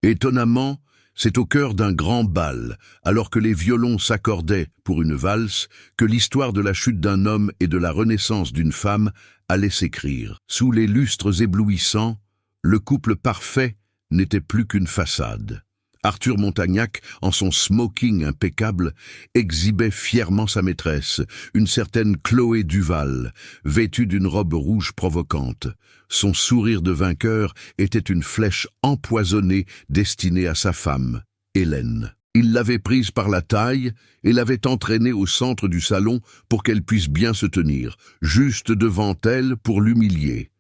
Étonnamment, c'est au cœur d'un grand bal, alors que les violons s'accordaient pour une valse, que l'histoire de la chute d'un homme et de la renaissance d'une femme allait s'écrire. Sous les lustres éblouissants, le couple parfait n'était plus qu'une façade. Arthur Montagnac, en son smoking impeccable, exhibait fièrement sa maîtresse, une certaine Chloé Duval, vêtue d'une robe rouge provocante. Son sourire de vainqueur était une flèche empoisonnée destinée à sa femme, Hélène. Il l'avait prise par la taille et l'avait entraînée au centre du salon pour qu'elle puisse bien se tenir, juste devant elle pour l'humilier.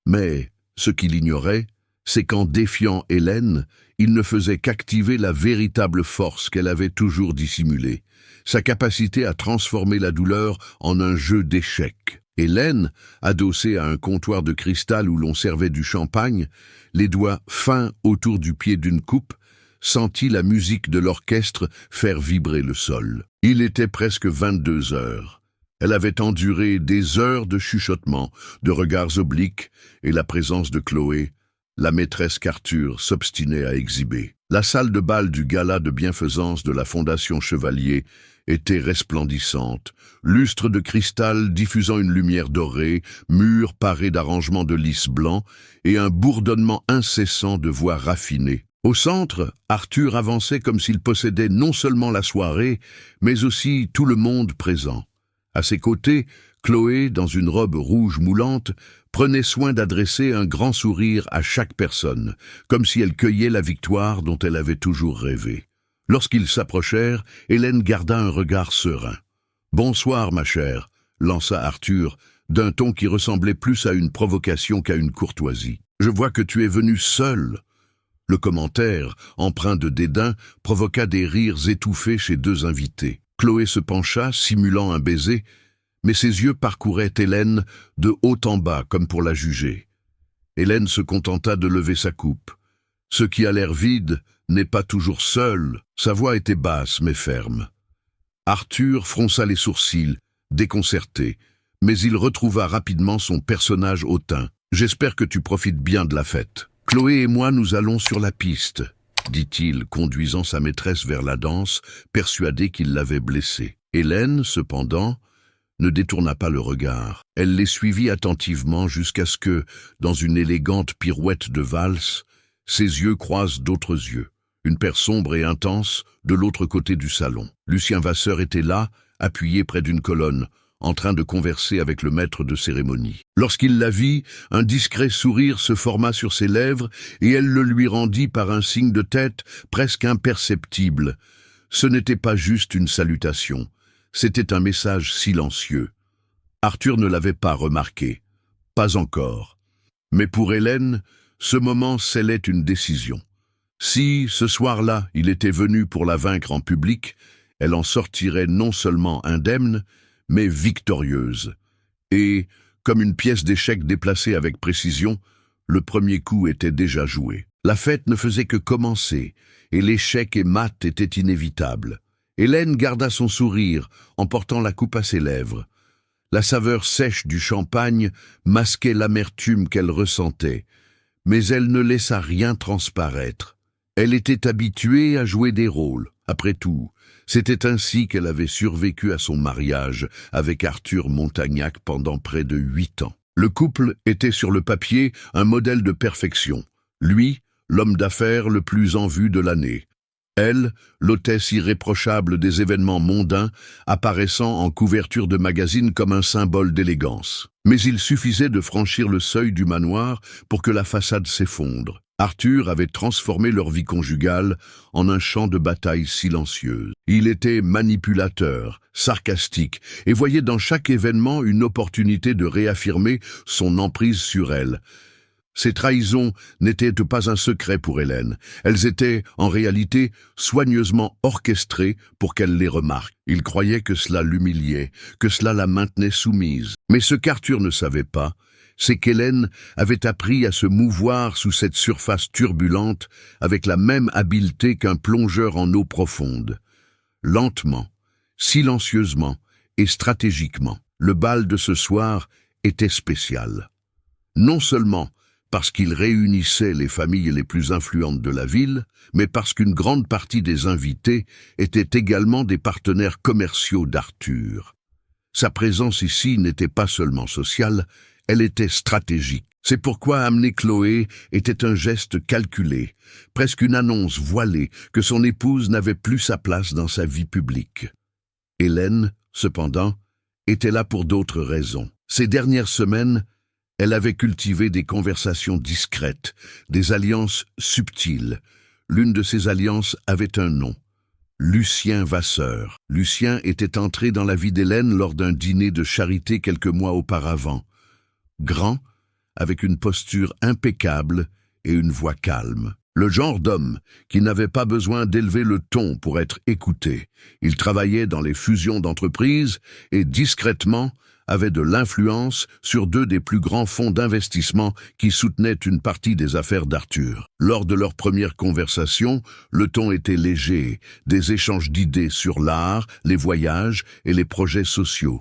Mais ce qu'il ignorait, c'est qu'en défiant Hélène, il ne faisait qu'activer la véritable force qu'elle avait toujours dissimulée, sa capacité à transformer la douleur en un jeu d'échecs. Hélène, adossée à un comptoir de cristal où l'on servait du champagne, les doigts fins autour du pied d'une coupe, sentit la musique de l'orchestre faire vibrer le sol. Il était presque 22 heures. Elle avait enduré des heures de chuchotements, de regards obliques et la présence de Chloé, la maîtresse qu'Arthur s'obstinait à exhiber. La salle de bal du gala de bienfaisance de la Fondation Chevalier était resplendissante, lustre de cristal diffusant une lumière dorée, murs parés d'arrangements de lys blanc et un bourdonnement incessant de voix raffinées. Au centre, Arthur avançait comme s'il possédait non seulement la soirée, mais aussi tout le monde présent. À ses côtés, Chloé, dans une robe rouge moulante, prenait soin d'adresser un grand sourire à chaque personne, comme si elle cueillait la victoire dont elle avait toujours rêvé. Lorsqu'ils s'approchèrent, Hélène garda un regard serein. « Bonsoir, ma chère », lança Arthur, d'un ton qui ressemblait plus à une provocation qu'à une courtoisie. « Je vois que tu es venue seule. » Le commentaire, empreint de dédain, provoqua des rires étouffés chez deux invités. Chloé se pencha, simulant un baiser, mais ses yeux parcouraient Hélène de haut en bas comme pour la juger. Hélène se contenta de lever sa coupe. Ce qui a l'air vide n'est pas toujours seul. Sa voix était basse mais ferme. Arthur fronça les sourcils, déconcerté, mais il retrouva rapidement son personnage hautain. « J'espère que tu profites bien de la fête. Chloé et moi nous allons sur la piste, » dit-il, conduisant sa maîtresse vers la danse, persuadé qu'il l'avait blessée. Hélène, cependant, ne détourna pas le regard. Elle les suivit attentivement jusqu'à ce que, dans une élégante pirouette de valse, ses yeux croisent d'autres yeux, une paire sombre et intense, de l'autre côté du salon. Lucien Vasseur était là, appuyé près d'une colonne, en train de converser avec le maître de cérémonie. Lorsqu'il la vit, un discret sourire se forma sur ses lèvres et elle le lui rendit par un signe de tête presque imperceptible. Ce n'était pas juste une salutation, c'était un message silencieux. Arthur ne l'avait pas remarqué, pas encore. Mais pour Hélène, ce moment scellait une décision. Si, ce soir-là, il était venu pour la vaincre en public, elle en sortirait non seulement indemne, mais victorieuse. Et, comme une pièce d'échecs déplacée avec précision, le premier coup était déjà joué. La fête ne faisait que commencer, et l'échec et mat étaient inévitables. Hélène garda son sourire, en portant la coupe à ses lèvres. La saveur sèche du champagne masquait l'amertume qu'elle ressentait, mais elle ne laissa rien transparaître. Elle était habituée à jouer des rôles. Après tout, c'était ainsi qu'elle avait survécu à son mariage avec Arthur Montagnac pendant près de 8 ans. Le couple était sur le papier un modèle de perfection. Lui, l'homme d'affaires le plus en vue de l'année. Elle, l'hôtesse irréprochable des événements mondains, apparaissant en couverture de magazine comme un symbole d'élégance. Mais il suffisait de franchir le seuil du manoir pour que la façade s'effondre. Arthur avait transformé leur vie conjugale en un champ de bataille silencieuse. Il était manipulateur, sarcastique, et voyait dans chaque événement une opportunité de réaffirmer son emprise sur elle. Ces trahisons n'étaient pas un secret pour Hélène. Elles étaient, en réalité, soigneusement orchestrées pour qu'elle les remarque. Il croyait que cela l'humiliait, que cela la maintenait soumise. Mais ce qu'Arthur ne savait pas, c'est qu'Hélène avait appris à se mouvoir sous cette surface turbulente avec la même habileté qu'un plongeur en eau profonde. Lentement, silencieusement et stratégiquement, le bal de ce soir était spécial. Non seulement parce qu'il réunissait les familles les plus influentes de la ville, mais parce qu'une grande partie des invités étaient également des partenaires commerciaux d'Arthur. Sa présence ici n'était pas seulement sociale, elle était stratégique. C'est pourquoi amener Chloé était un geste calculé, presque une annonce voilée que son épouse n'avait plus sa place dans sa vie publique. Hélène, cependant, était là pour d'autres raisons. Ces dernières semaines, elle avait cultivé des conversations discrètes, des alliances subtiles. L'une de ces alliances avait un nom. Lucien Vasseur. Lucien était entré dans la vie d'Hélène lors d'un dîner de charité quelques mois auparavant. Grand, avec une posture impeccable et une voix calme. Le genre d'homme qui n'avait pas besoin d'élever le ton pour être écouté. Il travaillait dans les fusions d'entreprises et discrètement avait de l'influence sur deux des plus grands fonds d'investissement qui soutenaient une partie des affaires d'Arthur. Lors de leur première conversation, le ton était léger, des échanges d'idées sur l'art, les voyages et les projets sociaux.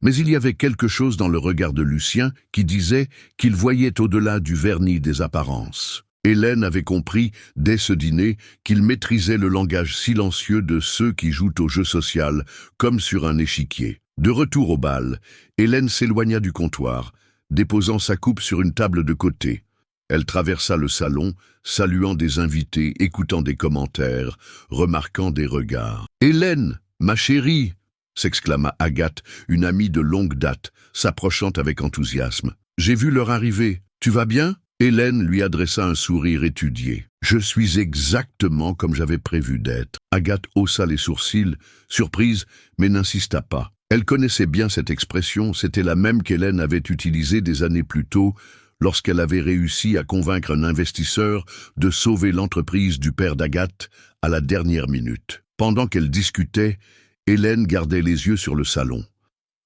Mais il y avait quelque chose dans le regard de Lucien qui disait qu'il voyait au-delà du vernis des apparences. Hélène avait compris, dès ce dîner, qu'il maîtrisait le langage silencieux de ceux qui jouent au jeu social, comme sur un échiquier. De retour au bal, Hélène s'éloigna du comptoir, déposant sa coupe sur une table de côté. Elle traversa le salon, saluant des invités, écoutant des commentaires, remarquant des regards. « Hélène, ma chérie !» s'exclama Agathe, une amie de longue date, s'approchant avec enthousiasme. « J'ai vu leur arrivée. Tu vas bien ?» Hélène lui adressa un sourire étudié. « Je suis exactement comme j'avais prévu d'être. » Agathe haussa les sourcils, surprise, mais n'insista pas. Elle connaissait bien cette expression, c'était la même qu'Hélène avait utilisée des années plus tôt, lorsqu'elle avait réussi à convaincre un investisseur de sauver l'entreprise du père d'Agathe à la dernière minute. Pendant qu'elle discutait, Hélène gardait les yeux sur le salon.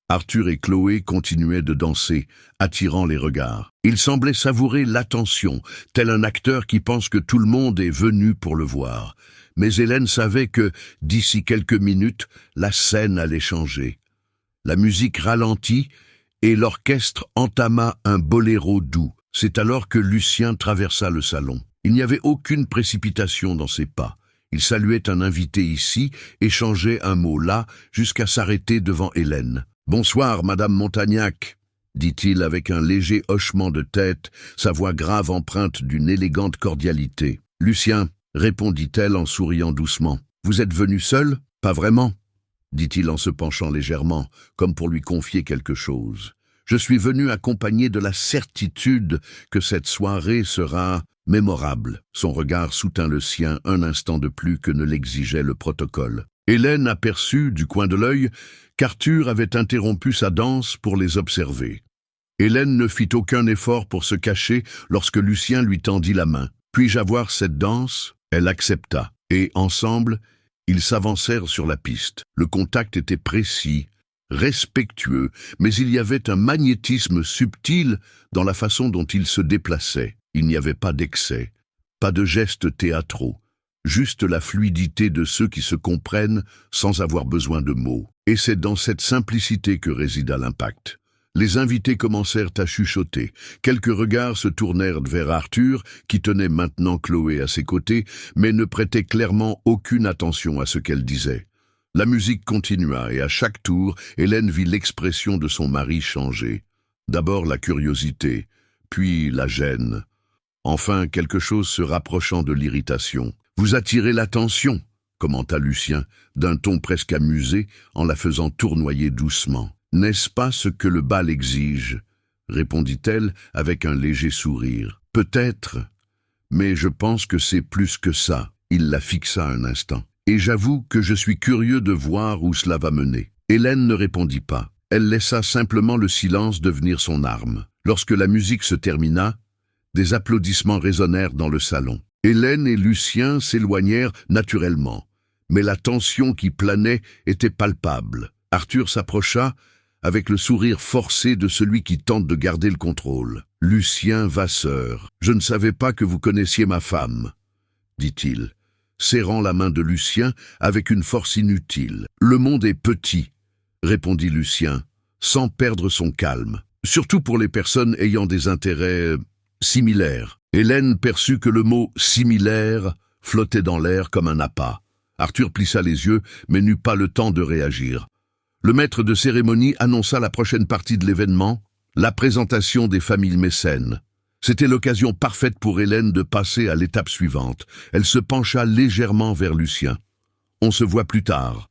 Arthur et Chloé continuaient de danser, attirant les regards. Ils semblaient savourer l'attention, tel un acteur qui pense que tout le monde est venu pour le voir. Mais Hélène savait que, d'ici quelques minutes, la scène allait changer. La musique ralentit et l'orchestre entama un boléro doux. C'est alors que Lucien traversa le salon. Il n'y avait aucune précipitation dans ses pas. Il saluait un invité ici, échangeait un mot là, jusqu'à s'arrêter devant Hélène. « Bonsoir, Madame Montagnac », dit-il avec un léger hochement de tête, sa voix grave empreinte d'une élégante cordialité. « Lucien », répondit-elle en souriant doucement. « Vous êtes venu seul ? Pas vraiment ?» dit-il en se penchant légèrement, comme pour lui confier quelque chose. « Je suis venu accompagné de la certitude que cette soirée sera mémorable. » Son regard soutint le sien un instant de plus que ne l'exigeait le protocole. Hélène aperçut, du coin de l'œil, qu'Arthur avait interrompu sa danse pour les observer. Hélène ne fit aucun effort pour se cacher lorsque Lucien lui tendit la main. « Puis-je avoir cette danse ?» Elle accepta, et ensemble, ils s'avancèrent sur la piste. Le contact était précis, respectueux, mais il y avait un magnétisme subtil dans la façon dont ils se déplaçaient. Il n'y avait pas d'excès, pas de gestes théâtraux, juste la fluidité de ceux qui se comprennent sans avoir besoin de mots. Et c'est dans cette simplicité que résida l'impact. Les invités commencèrent à chuchoter. Quelques regards se tournèrent vers Arthur, qui tenait maintenant Chloé à ses côtés, mais ne prêtait clairement aucune attention à ce qu'elle disait. La musique continua, et à chaque tour, Hélène vit l'expression de son mari changer. D'abord la curiosité, puis la gêne. Enfin, quelque chose se rapprochant de l'irritation. « Vous attirez l'attention », commenta Lucien, d'un ton presque amusé, en la faisant tournoyer doucement. « N'est-ce pas ce que le bal exige ?» répondit-elle avec un léger sourire. « Peut-être, mais je pense que c'est plus que ça. » Il la fixa un instant. « Et j'avoue que je suis curieux de voir où cela va mener. » Hélène ne répondit pas. Elle laissa simplement le silence devenir son arme. Lorsque la musique se termina, des applaudissements résonnèrent dans le salon. Hélène et Lucien s'éloignèrent naturellement, mais la tension qui planait était palpable. Arthur s'approcha avec le sourire forcé de celui qui tente de garder le contrôle. « Lucien Vasseur, je ne savais pas que vous connaissiez ma femme, » dit-il, serrant la main de Lucien avec une force inutile. « Le monde est petit, » répondit Lucien, sans perdre son calme, « surtout pour les personnes ayant des intérêts similaire. Hélène perçut que le mot « similaire » flottait dans l'air comme un appât. Arthur plissa les yeux, mais n'eut pas le temps de réagir. Le maître de cérémonie annonça la prochaine partie de l'événement, la présentation des familles mécènes. C'était l'occasion parfaite pour Hélène de passer à l'étape suivante. Elle se pencha légèrement vers Lucien. « On se voit plus tard. »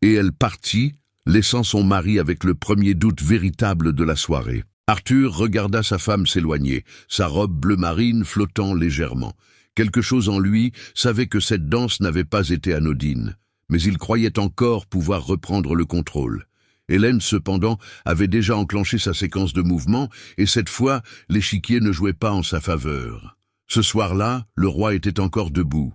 Et elle partit, laissant son mari avec le premier doute véritable de la soirée. Arthur regarda sa femme s'éloigner, sa robe bleu marine flottant légèrement. Quelque chose en lui savait que cette danse n'avait pas été anodine, mais il croyait encore pouvoir reprendre le contrôle. Hélène, cependant, avait déjà enclenché sa séquence de mouvements, et cette fois, l'échiquier ne jouait pas en sa faveur. Ce soir-là, le roi était encore debout,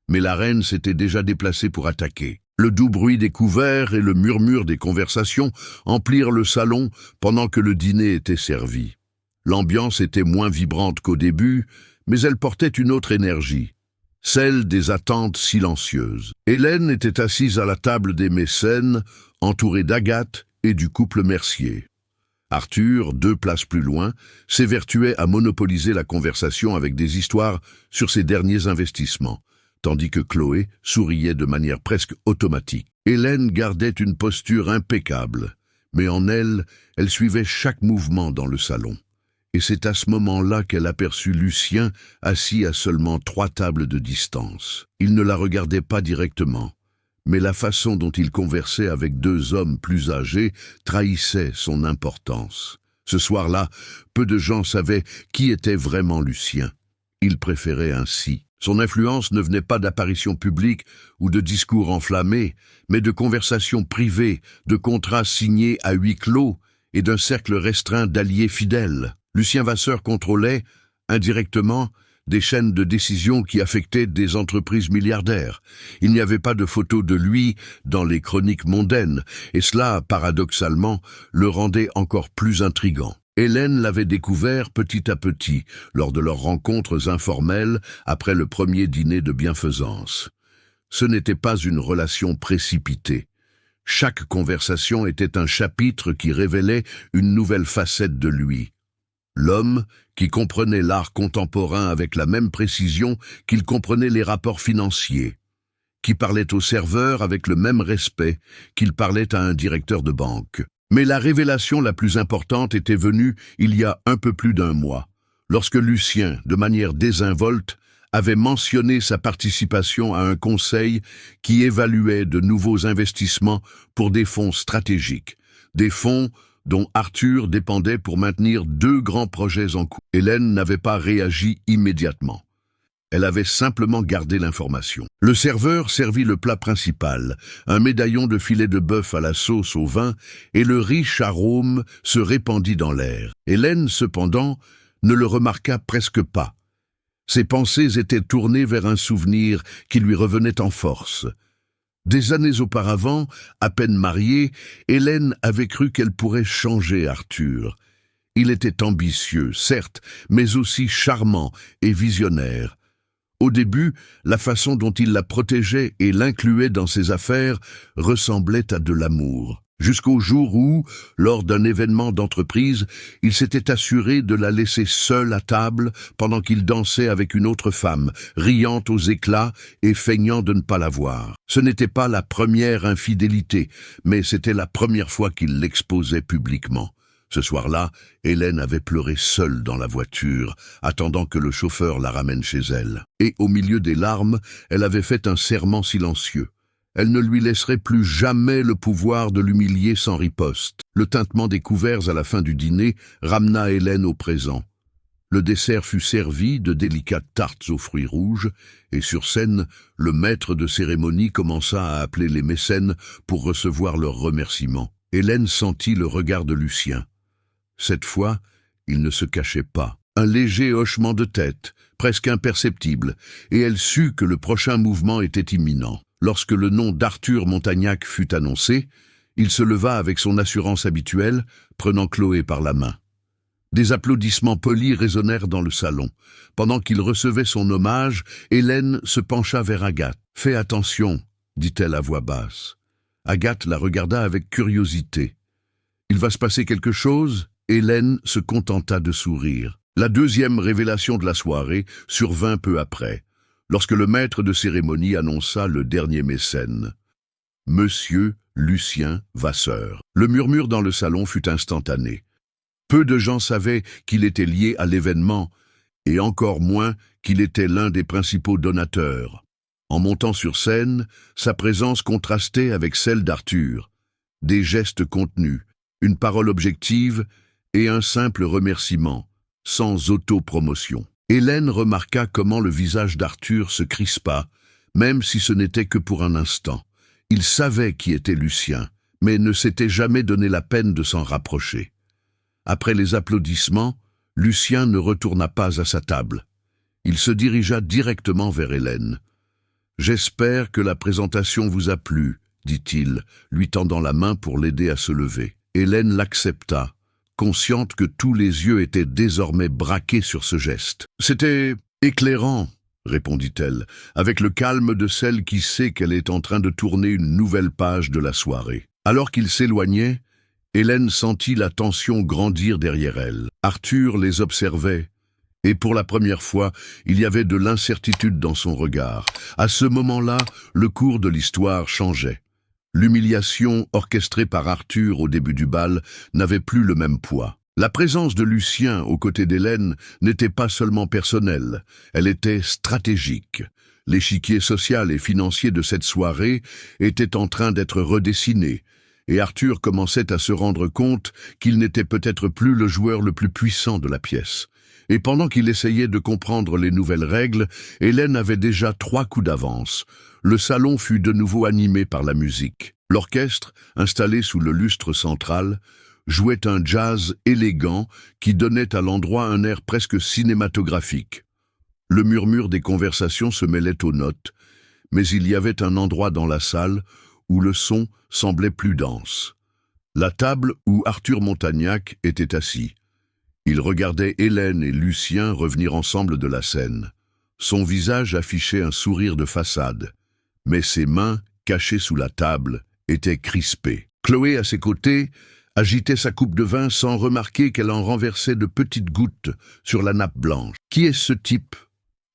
mais la reine s'était déjà déplacée pour attaquer. Le doux bruit des couverts et le murmure des conversations emplirent le salon pendant que le dîner était servi. L'ambiance était moins vibrante qu'au début, mais elle portait une autre énergie, celle des attentes silencieuses. Hélène était assise à la table des mécènes, entourée d'Agathe et du couple Mercier. Arthur, 2 places plus loin, s'évertuait à monopoliser la conversation avec des histoires sur ses derniers investissements, tandis que Chloé souriait de manière presque automatique. Hélène gardait une posture impeccable, mais en elle, elle suivait chaque mouvement dans le salon. Et c'est à ce moment-là qu'elle aperçut Lucien assis à seulement 3 tables de distance. Il ne la regardait pas directement, mais la façon dont il conversait avec 2 hommes plus âgés trahissait son importance. Ce soir-là, peu de gens savaient qui était vraiment Lucien. Il préférait ainsi. Son influence ne venait pas d'apparitions publiques ou de discours enflammés, mais de conversations privées, de contrats signés à huis clos et d'un cercle restreint d'alliés fidèles. Lucien Vasseur contrôlait, indirectement, des chaînes de décision qui affectaient des entreprises milliardaires. Il n'y avait pas de photos de lui dans les chroniques mondaines, et cela, paradoxalement, le rendait encore plus intrigant. Hélène l'avait découvert petit à petit, lors de leurs rencontres informelles après le premier dîner de bienfaisance. Ce n'était pas une relation précipitée. Chaque conversation était un chapitre qui révélait une nouvelle facette de lui. L'homme qui comprenait l'art contemporain avec la même précision qu'il comprenait les rapports financiers, qui parlait au serveur avec le même respect qu'il parlait à un directeur de banque. Mais la révélation la plus importante était venue il y a un peu plus d'1 mois, lorsque Lucien, de manière désinvolte, avait mentionné sa participation à un conseil qui évaluait de nouveaux investissements pour des fonds stratégiques, des fonds dont Arthur dépendait pour maintenir 2 grands projets en cours. Hélène n'avait pas réagi immédiatement. Elle avait simplement gardé l'information. Le serveur servit le plat principal, un médaillon de filet de bœuf à la sauce au vin, et le riche arôme se répandit dans l'air. Hélène, cependant, ne le remarqua presque pas. Ses pensées étaient tournées vers un souvenir qui lui revenait en force. Des années auparavant, à peine mariée, Hélène avait cru qu'elle pourrait changer Arthur. Il était ambitieux, certes, mais aussi charmant et visionnaire. Au début, la façon dont il la protégeait et l'incluait dans ses affaires ressemblait à de l'amour. Jusqu'au jour où, lors d'un événement d'entreprise, il s'était assuré de la laisser seule à table pendant qu'il dansait avec une autre femme, riant aux éclats et feignant de ne pas la voir. Ce n'était pas la première infidélité, mais c'était la première fois qu'il l'exposait publiquement. Ce soir-là, Hélène avait pleuré seule dans la voiture, attendant que le chauffeur la ramène chez elle. Et au milieu des larmes, elle avait fait un serment silencieux. Elle ne lui laisserait plus jamais le pouvoir de l'humilier sans riposte. Le tintement des couverts à la fin du dîner ramena Hélène au présent. Le dessert fut servi, de délicates tartes aux fruits rouges, et sur scène, le maître de cérémonie commença à appeler les mécènes pour recevoir leurs remerciements. Hélène sentit le regard de Lucien. Cette fois, il ne se cachait pas. Un léger hochement de tête, presque imperceptible, et elle sut que le prochain mouvement était imminent. Lorsque le nom d'Arthur Montagnac fut annoncé, il se leva avec son assurance habituelle, prenant Chloé par la main. Des applaudissements polis résonnèrent dans le salon. Pendant qu'il recevait son hommage, Hélène se pencha vers Agathe. « Fais attention », dit-elle à voix basse. Agathe la regarda avec curiosité. « Il va se passer quelque chose ?» Hélène se contenta de sourire. La deuxième révélation de la soirée survint peu après, lorsque le maître de cérémonie annonça le dernier mécène. Monsieur Lucien Vasseur. Le murmure dans le salon fut instantané. Peu de gens savaient qu'il était lié à l'événement, et encore moins qu'il était l'un des principaux donateurs. En montant sur scène, sa présence contrastait avec celle d'Arthur. Des gestes contenus, une parole objective et un simple remerciement, sans autopromotion. Hélène remarqua comment le visage d'Arthur se crispa, même si ce n'était que pour un instant. Il savait qui était Lucien, mais ne s'était jamais donné la peine de s'en rapprocher. Après les applaudissements, Lucien ne retourna pas à sa table. Il se dirigea directement vers Hélène. « J'espère que la présentation vous a plu, » dit-il, lui tendant la main pour l'aider à se lever. Hélène l'accepta, consciente que tous les yeux étaient désormais braqués sur ce geste. « C'était éclairant, » répondit-elle, avec le calme de celle qui sait qu'elle est en train de tourner une nouvelle page de la soirée. Alors qu'il s'éloignait, Hélène sentit la tension grandir derrière elle. Arthur les observait, et pour la première fois, il y avait de l'incertitude dans son regard. À ce moment-là, le cours de l'histoire changeait. L'humiliation orchestrée par Arthur au début du bal n'avait plus le même poids. La présence de Lucien aux côtés d'Hélène n'était pas seulement personnelle, elle était stratégique. L'échiquier social et financier de cette soirée était en train d'être redessiné, et Arthur commençait à se rendre compte qu'il n'était peut-être plus le joueur le plus puissant de la pièce. Et pendant qu'il essayait de comprendre les nouvelles règles, Hélène avait déjà 3 coups d'avance. Le salon fut de nouveau animé par la musique. L'orchestre, installé sous le lustre central, jouait un jazz élégant qui donnait à l'endroit un air presque cinématographique. Le murmure des conversations se mêlait aux notes, mais il y avait un endroit dans la salle où le son semblait plus dense. La table où Arthur Montagnac était assis. Il regardait Hélène et Lucien revenir ensemble de la scène. Son visage affichait un sourire de façade, mais ses mains, cachées sous la table, étaient crispées. Chloé, à ses côtés, agitait sa coupe de vin sans remarquer qu'elle en renversait de petites gouttes sur la nappe blanche. « Qui est ce type ?»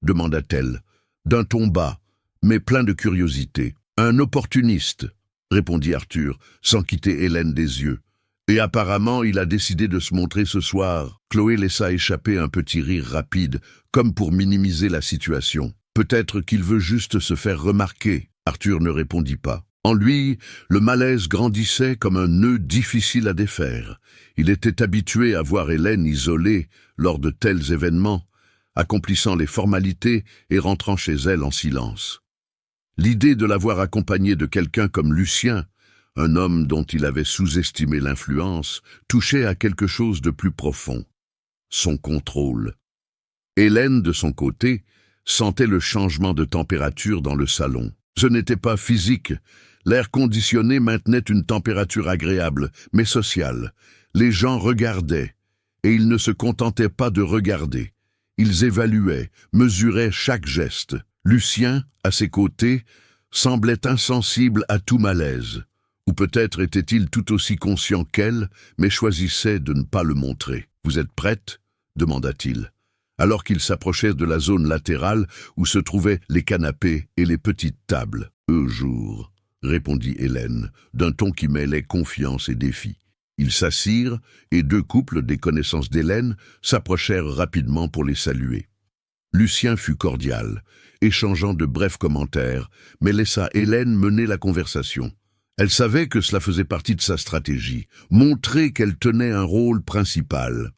demanda-t-elle, d'un ton bas, mais plein de curiosité. « Un opportuniste », répondit Arthur, sans quitter Hélène des yeux. « Et apparemment, il a décidé de se montrer ce soir. » Chloé laissa échapper un petit rire rapide, comme pour minimiser la situation. « Peut-être qu'il veut juste se faire remarquer. » Arthur ne répondit pas. En lui, le malaise grandissait comme un nœud difficile à défaire. Il était habitué à voir Hélène isolée lors de tels événements, accomplissant les formalités et rentrant chez elle en silence. L'idée de l'avoir accompagnée de quelqu'un comme Lucien, un homme dont il avait sous-estimé l'influence, touchait à quelque chose de plus profond. Son contrôle. Hélène, de son côté, sentait le changement de température dans le salon. Ce n'était pas physique. L'air conditionné maintenait une température agréable, mais sociale. Les gens regardaient, et ils ne se contentaient pas de regarder. Ils évaluaient, mesuraient chaque geste. Lucien, à ses côtés, semblait insensible à tout malaise. Ou peut-être était-il tout aussi conscient qu'elle, mais choisissait de ne pas le montrer. « Vous êtes prête ?» demanda-t-il, alors qu'il s'approchait de la zone latérale où se trouvaient les canapés et les petites tables. « Jour », répondit Hélène, d'un ton qui mêlait confiance et défi. Ils s'assirent, et 2 couples des connaissances d'Hélène s'approchèrent rapidement pour les saluer. Lucien fut cordial, échangeant de brefs commentaires, mais laissa Hélène mener la conversation. Elle savait que cela faisait partie de sa stratégie, montrer qu'elle tenait un rôle principal.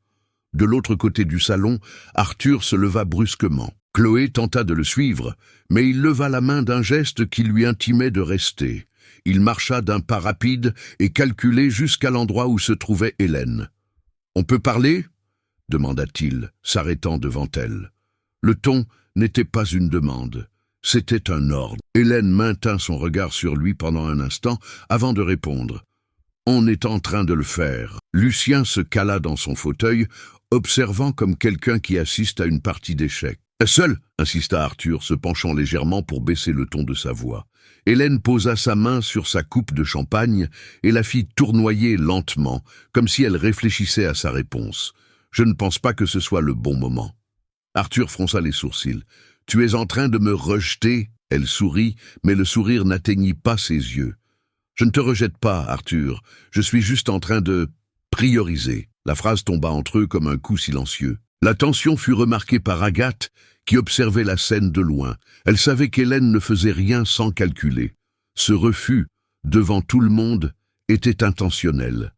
De l'autre côté du salon, Arthur se leva brusquement. Chloé tenta de le suivre, mais il leva la main d'un geste qui lui intimait de rester. Il marcha d'un pas rapide et calculé jusqu'à l'endroit où se trouvait Hélène. « On peut parler ?» demanda-t-il, s'arrêtant devant elle. Le ton n'était pas une demande, c'était un ordre. Hélène maintint son regard sur lui pendant un instant avant de répondre. « On est en train de le faire. » Lucien se cala dans son fauteuil, observant comme quelqu'un qui assiste à une partie d'échecs. « Seul !» insista Arthur, se penchant légèrement pour baisser le ton de sa voix. Hélène posa sa main sur sa coupe de champagne et la fit tournoyer lentement, comme si elle réfléchissait à sa réponse. Je ne pense pas que ce soit le bon moment. Arthur fronça les sourcils. Tu es en train de me rejeter? Elle sourit, mais le sourire n'atteignit pas ses yeux. Je ne te rejette pas, Arthur. Je suis juste en train de prioriser. La phrase tomba entre eux comme un coup silencieux. La tension fut remarquée par Agathe, qui observait la scène de loin. Elle savait qu'Hélène ne faisait rien sans calculer. Ce refus, devant tout le monde, était intentionnel.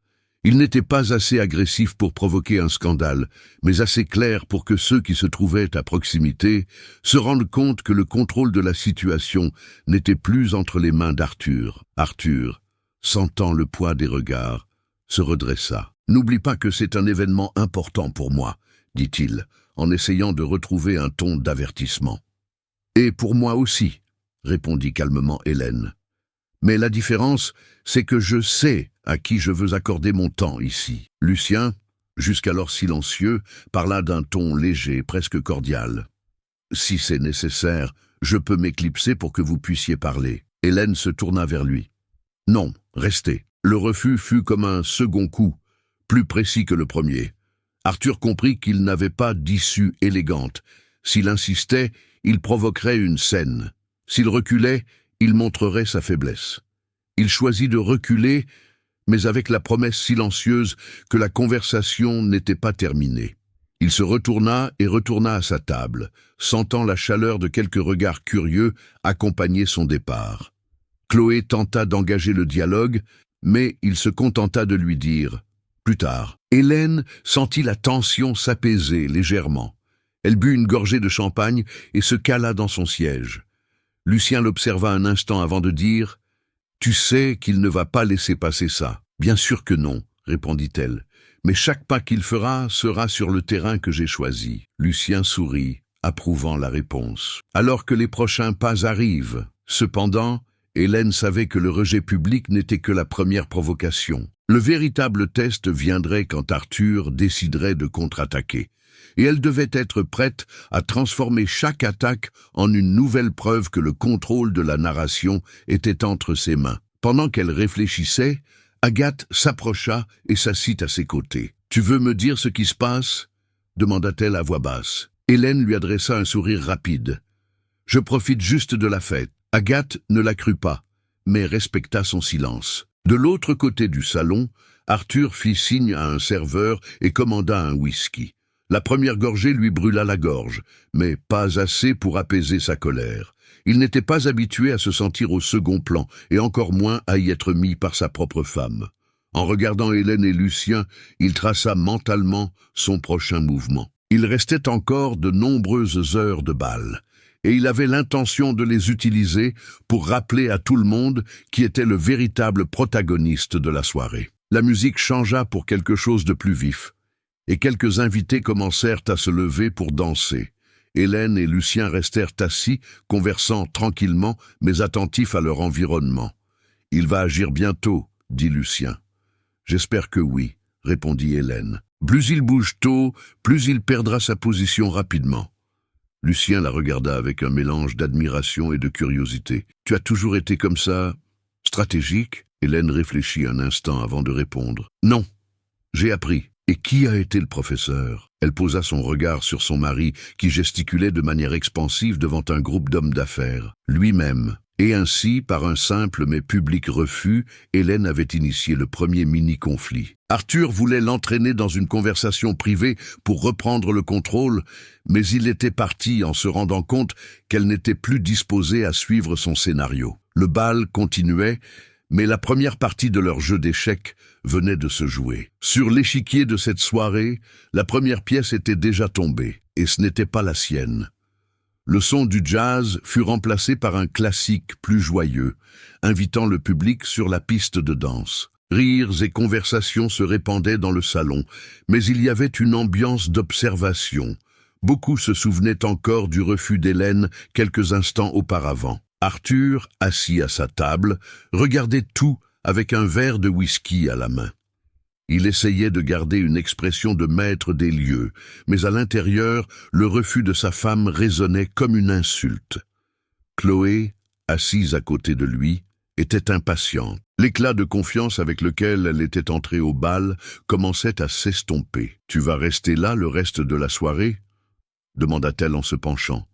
Il n'était pas assez agressif pour provoquer un scandale, mais assez clair pour que ceux qui se trouvaient à proximité se rendent compte que le contrôle de la situation n'était plus entre les mains d'Arthur. Arthur, sentant le poids des regards, se redressa. « N'oublie pas que c'est un événement important pour moi, » dit-il, en essayant de retrouver un ton d'avertissement. « Et pour moi aussi, » répondit calmement Hélène. « Mais la différence, c'est que je sais à qui je veux accorder mon temps ici. » Lucien, jusqu'alors silencieux, parla d'un ton léger, presque cordial. « Si c'est nécessaire, je peux m'éclipser pour que vous puissiez parler. » Hélène se tourna vers lui. « Non, restez. » Le refus fut comme un second coup, plus précis que le premier. Arthur comprit qu'il n'avait pas d'issue élégante. S'il insistait, il provoquerait une scène. S'il reculait, il montrerait sa faiblesse. Il choisit de reculer, mais avec la promesse silencieuse que la conversation n'était pas terminée. Il se retourna et retourna à sa table, sentant la chaleur de quelques regards curieux accompagner son départ. Chloé tenta d'engager le dialogue, mais il se contenta de lui dire « Plus tard ». Hélène sentit la tension s'apaiser légèrement. Elle but une gorgée de champagne et se cala dans son siège. Lucien l'observa un instant avant de dire « Tu sais qu'il ne va pas laisser passer ça. »« Bien sûr que non, » répondit-elle. « Mais chaque pas qu'il fera sera sur le terrain que j'ai choisi. » Lucien sourit, approuvant la réponse. Alors que les prochains pas arrivent. Cependant, Hélène savait que le rejet public n'était que la première provocation. Le véritable test viendrait quand Arthur déciderait de contre-attaquer. Et elle devait être prête à transformer chaque attaque en une nouvelle preuve que le contrôle de la narration était entre ses mains. Pendant qu'elle réfléchissait, Agathe s'approcha et s'assit à ses côtés. « Tu veux me dire ce qui se passe ?» demanda-t-elle à voix basse. Hélène lui adressa un sourire rapide. « Je profite juste de la fête. » Agathe ne la crut pas, mais respecta son silence. De l'autre côté du salon, Arthur fit signe à un serveur et commanda un whisky. La première gorgée lui brûla la gorge, mais pas assez pour apaiser sa colère. Il n'était pas habitué à se sentir au second plan, et encore moins à y être mis par sa propre femme. En regardant Hélène et Lucien, il traça mentalement son prochain mouvement. Il restait encore de nombreuses heures de bal, et il avait l'intention de les utiliser pour rappeler à tout le monde qui était le véritable protagoniste de la soirée. La musique changea pour quelque chose de plus vif, et quelques invités commencèrent à se lever pour danser. Hélène et Lucien restèrent assis, conversant tranquillement, mais attentifs à leur environnement. « Il va agir bientôt, » dit Lucien. « J'espère que oui, » répondit Hélène. « Plus il bouge tôt, plus il perdra sa position rapidement. » Lucien la regarda avec un mélange d'admiration et de curiosité. « Tu as toujours été comme ça, stratégique ?» Hélène réfléchit un instant avant de répondre. « Non, j'ai appris. » « Et qui a été le professeur ?» Elle posa son regard sur son mari, qui gesticulait de manière expansive devant un groupe d'hommes d'affaires. Lui-même. Et ainsi, par un simple mais public refus, Hélène avait initié le premier mini-conflit. Arthur voulait l'entraîner dans une conversation privée pour reprendre le contrôle, mais il était parti en se rendant compte qu'elle n'était plus disposée à suivre son scénario. Le bal continuait, mais la première partie de leur jeu d'échecs venait de se jouer. Sur l'échiquier de cette soirée, la première pièce était déjà tombée, et ce n'était pas la sienne. Le son du jazz fut remplacé par un classique plus joyeux, invitant le public sur la piste de danse. Rires et conversations se répandaient dans le salon, mais il y avait une ambiance d'observation. Beaucoup se souvenaient encore du refus d'Hélène quelques instants auparavant. Arthur, assis à sa table, regardait tout avec un verre de whisky à la main. Il essayait de garder une expression de maître des lieux, mais à l'intérieur, le refus de sa femme résonnait comme une insulte. Chloé, assise à côté de lui, était impatiente. L'éclat de confiance avec lequel elle était entrée au bal commençait à s'estomper. « Tu vas rester là le reste de la soirée ?» demanda-t-elle en se penchant.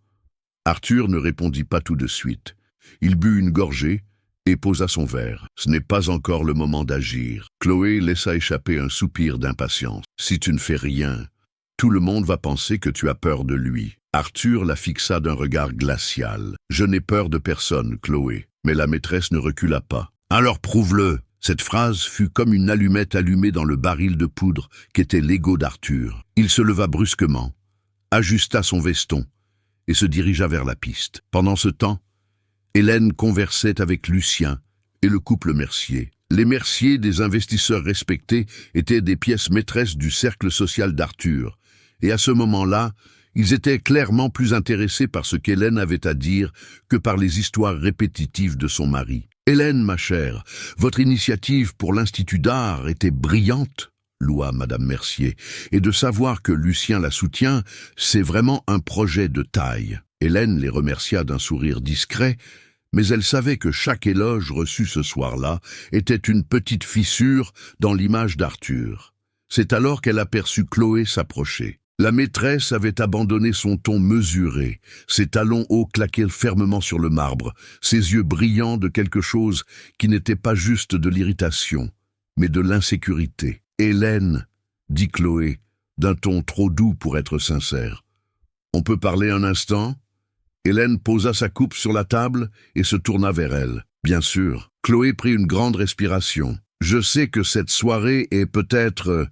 Arthur ne répondit pas tout de suite. Il but une gorgée et posa son verre. « Ce n'est pas encore le moment d'agir. » Chloé laissa échapper un soupir d'impatience. « Si tu ne fais rien, tout le monde va penser que tu as peur de lui. » Arthur la fixa d'un regard glacial. « Je n'ai peur de personne, Chloé. » Mais la maîtresse ne recula pas. « Alors prouve-le !» Cette phrase fut comme une allumette allumée dans le baril de poudre qu'était l'ego d'Arthur. Il se leva brusquement, ajusta son veston et se dirigea vers la piste. Pendant ce temps, Hélène conversait avec Lucien et le couple Mercier. Les Mercier, des investisseurs respectés, étaient des pièces maîtresses du cercle social d'Arthur. Et à ce moment-là, ils étaient clairement plus intéressés par ce qu'Hélène avait à dire que par les histoires répétitives de son mari. « Hélène, ma chère, votre initiative pour l'Institut d'art était brillante, » loua Madame Mercier, « et de savoir que Lucien la soutient, c'est vraiment un projet de taille. » Hélène les remercia d'un sourire discret, mais elle savait que chaque éloge reçu ce soir-là était une petite fissure dans l'image d'Arthur. C'est alors qu'elle aperçut Chloé s'approcher. La maîtresse avait abandonné son ton mesuré, ses talons hauts claquaient fermement sur le marbre, ses yeux brillants de quelque chose qui n'était pas juste de l'irritation, mais de l'insécurité. « Hélène, » dit Chloé, d'un ton trop doux pour être sincère. « On peut parler un instant ?» Hélène posa sa coupe sur la table et se tourna vers elle. « Bien sûr. » Chloé prit une grande respiration. « Je sais que cette soirée est peut-être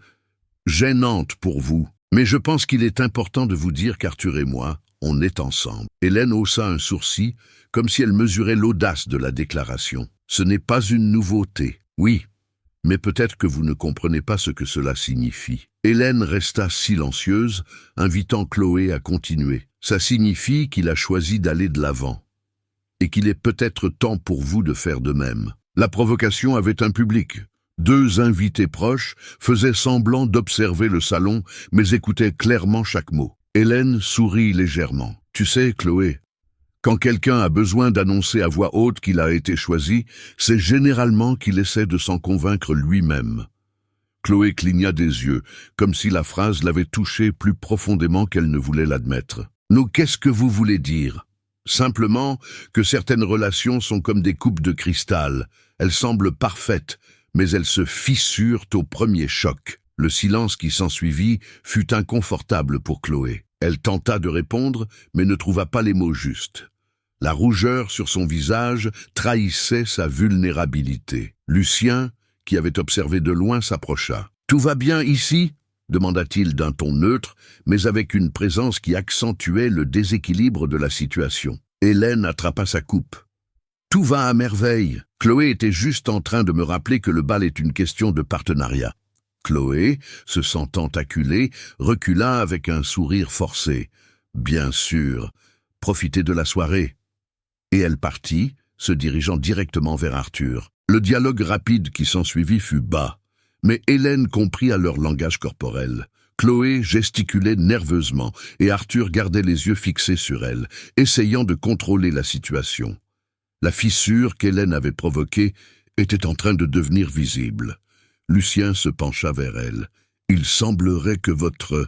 gênante pour vous. Mais je pense qu'il est important de vous dire qu'Arthur et moi, on est ensemble. » Hélène haussa un sourcil, comme si elle mesurait l'audace de la déclaration. « Ce n'est pas une nouveauté. Oui, mais peut-être que vous ne comprenez pas ce que cela signifie. » Hélène resta silencieuse, invitant Chloé à continuer. « Ça signifie qu'il a choisi d'aller de l'avant, et qu'il est peut-être temps pour vous de faire de même. » La provocation avait un public. 2 invités proches faisaient semblant d'observer le salon, mais écoutaient clairement chaque mot. Hélène sourit légèrement. « Tu sais, Chloé, quand quelqu'un a besoin d'annoncer à voix haute qu'il a été choisi, c'est généralement qu'il essaie de s'en convaincre lui-même. » Chloé cligna des yeux, comme si la phrase l'avait touchée plus profondément qu'elle ne voulait l'admettre. « Nous, qu'est-ce que vous voulez dire ? Simplement que certaines relations sont comme des coupes de cristal. Elles semblent parfaites, mais elles se fissurent au premier choc. » Le silence qui s'ensuivit fut inconfortable pour Chloé. Elle tenta de répondre, mais ne trouva pas les mots justes. La rougeur sur son visage trahissait sa vulnérabilité. Lucien, qui avait observé de loin, s'approcha. « Tout va bien ici ?» demanda-t-il d'un ton neutre, mais avec une présence qui accentuait le déséquilibre de la situation. Hélène attrapa sa coupe. « Tout va à merveille. Chloé était juste en train de me rappeler que le bal est une question de partenariat. » Chloé, se sentant acculée, recula avec un sourire forcé. « Bien sûr, profitez de la soirée. » Et elle partit, se dirigeant directement vers Arthur. Le dialogue rapide qui s'ensuivit fut bas, mais Hélène comprit à leur langage corporel. Chloé gesticulait nerveusement et Arthur gardait les yeux fixés sur elle, essayant de contrôler la situation. La fissure qu'Hélène avait provoquée était en train de devenir visible. Lucien se pencha vers elle. « Il semblerait que votre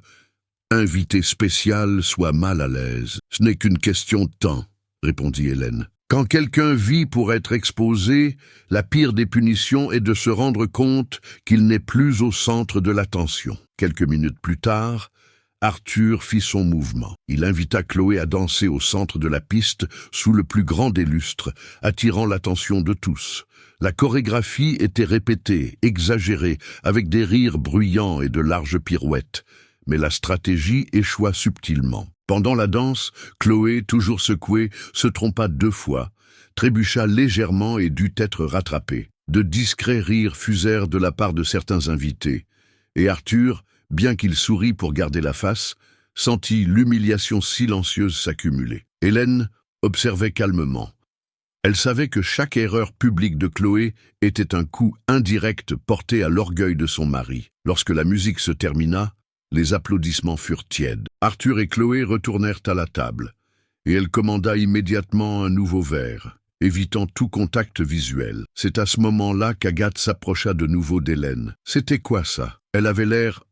invité spécial soit mal à l'aise. »« Ce n'est qu'une question de temps, » répondit Hélène. « Quand quelqu'un vit pour être exposé, la pire des punitions est de se rendre compte qu'il n'est plus au centre de l'attention. » Quelques minutes plus tard, Arthur fit son mouvement. Il invita Chloé à danser au centre de la piste sous le plus grand des lustres, attirant l'attention de tous. La chorégraphie était répétée, exagérée, avec des rires bruyants et de larges pirouettes, mais la stratégie échoua subtilement. Pendant la danse, Chloé, toujours secouée, se trompa 2 fois, trébucha légèrement et dut être rattrapée. De discrets rires fusèrent de la part de certains invités, et Arthur, bien qu'il sourit pour garder la face, sentit l'humiliation silencieuse s'accumuler. Hélène observait calmement. Elle savait que chaque erreur publique de Chloé était un coup indirect porté à l'orgueil de son mari. Lorsque la musique se termina, les applaudissements furent tièdes. Arthur et Chloé retournèrent à la table, et elle commanda immédiatement un nouveau verre. évitant tout contact visuel. C'est à ce moment-là qu'Agathe s'approcha de nouveau d'Hélène. « C'était quoi ça ?» Elle avait l'air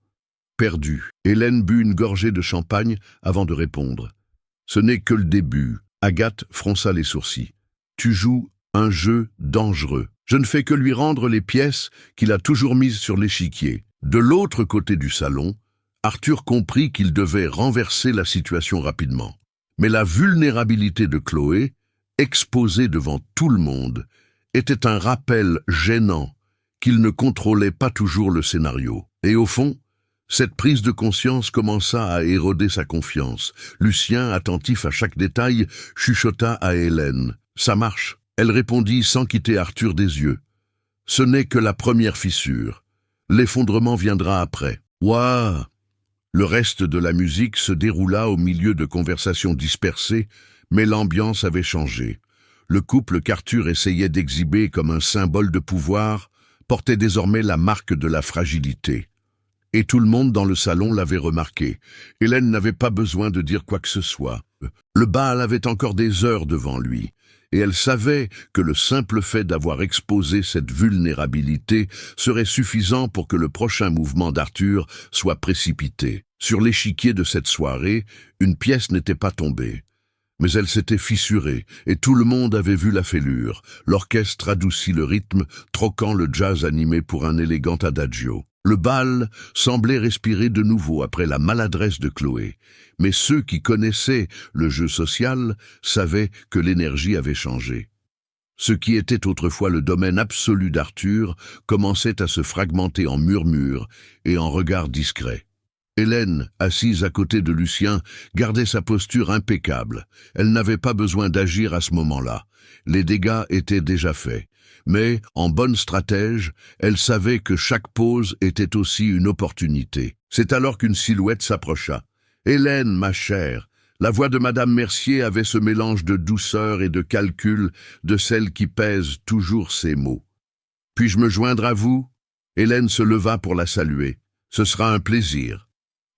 perdue. Hélène but une gorgée de champagne avant de répondre. « Ce n'est que le début. » Agathe fronça les sourcils. « Tu joues un jeu dangereux. Je ne fais que lui rendre les pièces qu'il a toujours mises sur l'échiquier. » De l'autre côté du salon, Arthur comprit qu'il devait renverser la situation rapidement. Mais la vulnérabilité de Chloé, exposée devant tout le monde, était un rappel gênant qu'il ne contrôlait pas toujours le scénario. Et au fond, cette prise de conscience commença à éroder sa confiance. Lucien, attentif à chaque détail, chuchota à Hélène. « Ça marche !» Elle répondit sans quitter Arthur des yeux. « Ce n'est que la première fissure. L'effondrement viendra après. » Ouah ! Le reste de la musique se déroula au milieu de conversations dispersées, mais l'ambiance avait changé. Le couple qu'Arthur essayait d'exhiber comme un symbole de pouvoir portait désormais la marque de la fragilité. Et tout le monde dans le salon l'avait remarqué. Hélène n'avait pas besoin de dire quoi que ce soit. Le bal avait encore des heures devant lui, et elle savait que le simple fait d'avoir exposé cette vulnérabilité serait suffisant pour que le prochain mouvement d'Arthur soit précipité. Sur l'échiquier de cette soirée, une pièce n'était pas tombée. Mais elle s'était fissurée, et tout le monde avait vu la fêlure. L'orchestre adoucit le rythme, troquant le jazz animé pour un élégant adagio. Le bal semblait respirer de nouveau après la maladresse de Chloé. Mais ceux qui connaissaient le jeu social savaient que l'énergie avait changé. Ce qui était autrefois le domaine absolu d'Arthur commençait à se fragmenter en murmures et en regards discrets. Hélène, assise à côté de Lucien, gardait sa posture impeccable. Elle n'avait pas besoin d'agir à ce moment-là. Les dégâts étaient déjà faits. Mais, en bonne stratège, elle savait que chaque pause était aussi une opportunité. C'est alors qu'une silhouette s'approcha. « Hélène, ma chère !» La voix de Madame Mercier avait ce mélange de douceur et de calcul de celle qui pèse toujours ses mots. « Puis-je me joindre à vous ?» Hélène se leva pour la saluer. « Ce sera un plaisir. »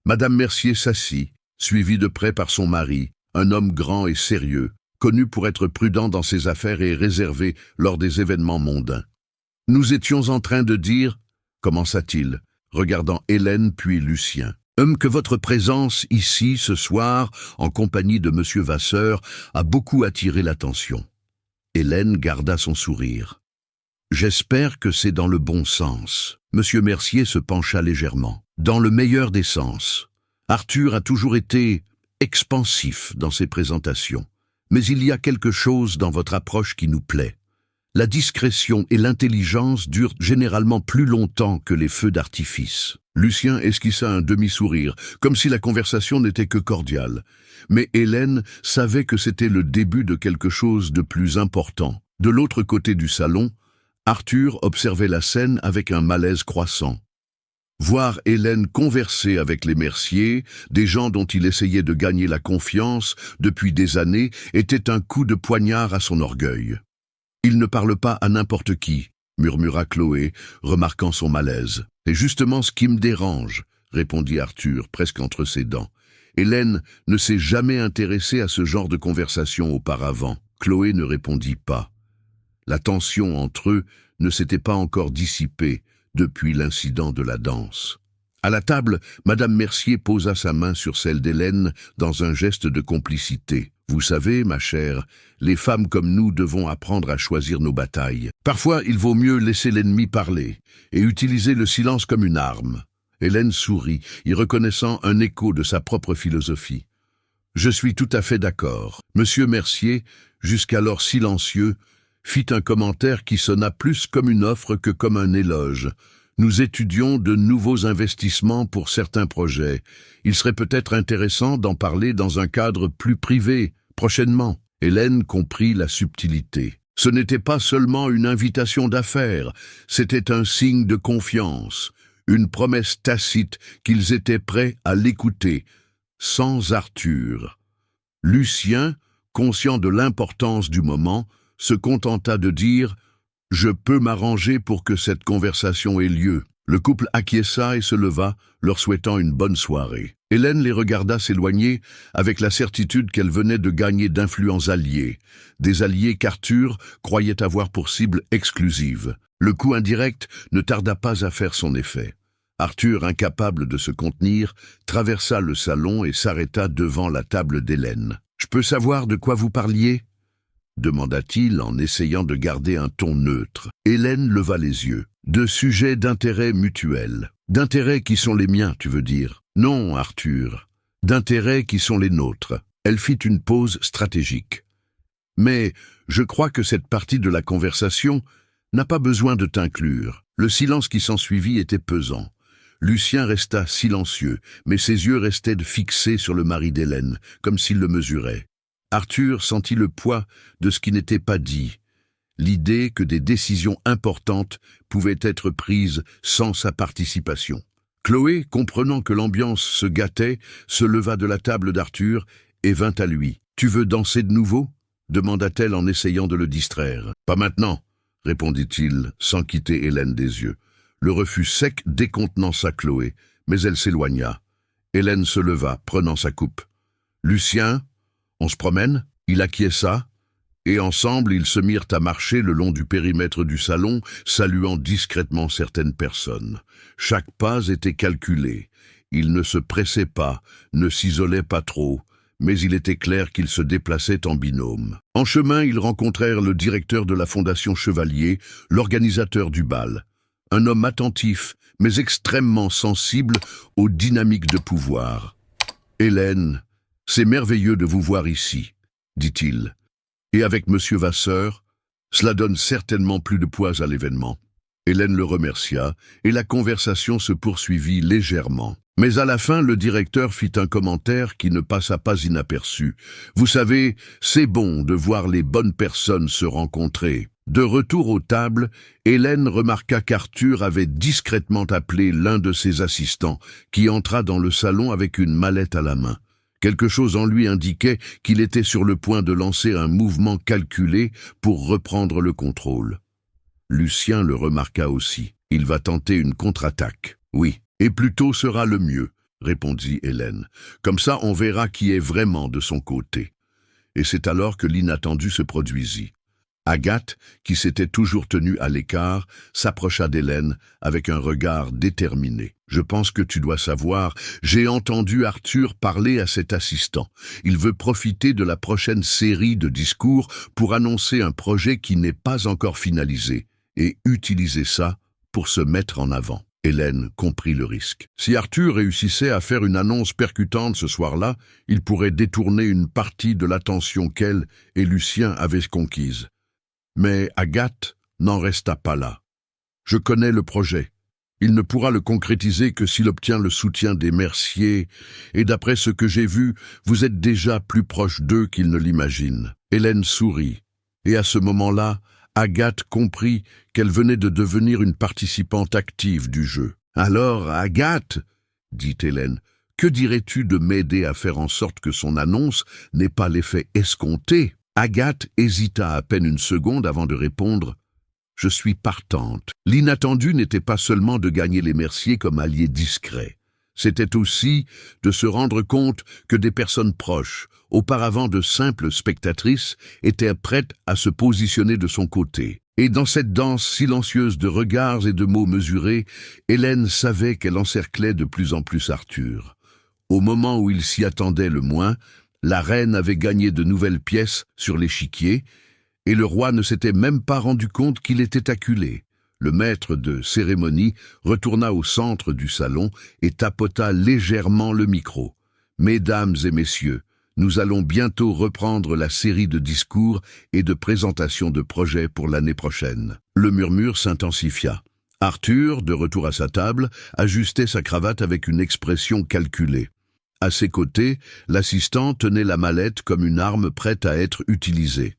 Madame Mercier s'assit, suivie de près par son mari, un homme grand et sérieux, connu pour être prudent dans ses affaires et réservé lors des événements mondains. « Nous étions en train de dire, » commença-t-il, regardant Hélène puis Lucien, « que votre présence ici ce soir, en compagnie de Monsieur Vasseur, a beaucoup attiré l'attention. » Hélène garda son sourire. « J'espère que c'est dans le bon sens. » Monsieur Mercier se pencha légèrement. « Dans le meilleur des sens. Arthur a toujours été expansif dans ses présentations. Mais il y a quelque chose dans votre approche qui nous plaît. La discrétion et l'intelligence durent généralement plus longtemps que les feux d'artifice. » Lucien esquissa un demi-sourire, comme si la conversation n'était que cordiale. Mais Hélène savait que c'était le début de quelque chose de plus important. De l'autre côté du salon, Arthur observait la scène avec un malaise croissant. Voir Hélène converser avec les Mercier, des gens dont il essayait de gagner la confiance depuis des années, était un coup de poignard à son orgueil. « Il ne parle pas à n'importe qui », murmura Chloé, remarquant son malaise. « C'est justement ce qui me dérange », répondit Arthur, presque entre ses dents. Hélène ne s'est jamais intéressée à ce genre de conversation auparavant. Chloé ne répondit pas. La tension entre eux ne s'était pas encore dissipée depuis l'incident de la danse. À la table, Madame Mercier posa sa main sur celle d'Hélène dans un geste de complicité. « Vous savez, ma chère, les femmes comme nous devons apprendre à choisir nos batailles. Parfois, il vaut mieux laisser l'ennemi parler et utiliser le silence comme une arme. » Hélène sourit, y reconnaissant un écho de sa propre philosophie. « Je suis tout à fait d'accord. » Monsieur Mercier, jusqu'alors silencieux, fit un commentaire qui sonna plus comme une offre que comme un éloge. « Nous étudions de nouveaux investissements pour certains projets. Il serait peut-être intéressant d'en parler dans un cadre plus privé, prochainement. » Hélène comprit la subtilité. Ce n'était pas seulement une invitation d'affaires, c'était un signe de confiance, une promesse tacite qu'ils étaient prêts à l'écouter, sans Arthur. Lucien, conscient de l'importance du moment, se contenta de dire « Je peux m'arranger pour que cette conversation ait lieu. » Le couple acquiesça et se leva, leur souhaitant une bonne soirée. Hélène les regarda s'éloigner avec la certitude qu'elle venait de gagner d'influents alliés, des alliés qu'Arthur croyait avoir pour cible exclusive. Le coup indirect ne tarda pas à faire son effet. Arthur, incapable de se contenir, traversa le salon et s'arrêta devant la table d'Hélène. « Je peux savoir de quoi vous parliez ?» demanda-t-il en essayant de garder un ton neutre. Hélène leva les yeux. « De sujets d'intérêt mutuel. D'intérêts qui sont les miens, tu veux dire ? Non, Arthur. D'intérêts qui sont les nôtres. » Elle fit une pause stratégique. « Mais je crois que cette partie de la conversation n'a pas besoin de t'inclure. » Le silence qui s'ensuivit était pesant. Lucien resta silencieux, mais ses yeux restaient fixés sur le mari d'Hélène, comme s'il le mesurait. Arthur sentit le poids de ce qui n'était pas dit, l'idée que des décisions importantes pouvaient être prises sans sa participation. Chloé, comprenant que l'ambiance se gâtait, se leva de la table d'Arthur et vint à lui. « Tu veux danser de nouveau ?» demanda-t-elle en essayant de le distraire. « Pas maintenant », répondit-il sans quitter Hélène des yeux. Le refus sec décontenança Chloé, mais elle s'éloigna. Hélène se leva, prenant sa coupe. « Lucien, on se promène ?» Il acquiesça, et ensemble ils se mirent à marcher le long du périmètre du salon, saluant discrètement certaines personnes. Chaque pas était calculé. Ils ne se pressaient pas, ne s'isolaient pas trop, mais il était clair qu'ils se déplaçaient en binôme. En chemin, ils rencontrèrent le directeur de la Fondation Chevalier, l'organisateur du bal. Un homme attentif, mais extrêmement sensible aux dynamiques de pouvoir. « Hélène, c'est merveilleux de vous voir ici, » dit-il. « Et avec Monsieur Vasseur, cela donne certainement plus de poids à l'événement. » Hélène le remercia, et la conversation se poursuivit légèrement. Mais à la fin, le directeur fit un commentaire qui ne passa pas inaperçu. « Vous savez, c'est bon de voir les bonnes personnes se rencontrer. » De retour aux tables, Hélène remarqua qu'Arthur avait discrètement appelé l'un de ses assistants, qui entra dans le salon avec une mallette à la main. Quelque chose en lui indiquait qu'il était sur le point de lancer un mouvement calculé pour reprendre le contrôle. Lucien le remarqua aussi. « Il va tenter une contre-attaque. »« Oui, et plus tôt sera le mieux, » répondit Hélène. « Comme ça, on verra qui est vraiment de son côté. » Et c'est alors que l'inattendu se produisit. Agathe, qui s'était toujours tenue à l'écart, s'approcha d'Hélène avec un regard déterminé. « Je pense que tu dois savoir, j'ai entendu Arthur parler à cet assistant. Il veut profiter de la prochaine série de discours pour annoncer un projet qui n'est pas encore finalisé et utiliser ça pour se mettre en avant. » Hélène comprit le risque. Si Arthur réussissait à faire une annonce percutante ce soir-là, il pourrait détourner une partie de l'attention qu'elle et Lucien avaient conquise. Mais Agathe n'en resta pas là. « Je connais le projet. Il ne pourra le concrétiser que s'il obtient le soutien des Mercier, et d'après ce que j'ai vu, vous êtes déjà plus proche d'eux qu'ils ne l'imaginent. » Hélène sourit, et à ce moment-là, Agathe comprit qu'elle venait de devenir une participante active du jeu. « Alors, Agathe, » dit Hélène, « que dirais-tu de m'aider à faire en sorte que son annonce n'ait pas l'effet escompté ?» Agathe hésita à peine une seconde avant de répondre « Je suis partante. » L'inattendu n'était pas seulement de gagner les Mercier comme alliés discrets. C'était aussi de se rendre compte que des personnes proches, auparavant de simples spectatrices, étaient prêtes à se positionner de son côté. Et dans cette danse silencieuse de regards et de mots mesurés, Hélène savait qu'elle encerclait de plus en plus Arthur. Au moment où il s'y attendait le moins, la reine avait gagné de nouvelles pièces sur l'échiquier, et le roi ne s'était même pas rendu compte qu'il était acculé. Le maître de cérémonie retourna au centre du salon et tapota légèrement le micro. « Mesdames et messieurs, nous allons bientôt reprendre la série de discours et de présentations de projets pour l'année prochaine. » Le murmure s'intensifia. Arthur, de retour à sa table, ajustait sa cravate avec une expression calculée. À ses côtés, l'assistant tenait la mallette comme une arme prête à être utilisée.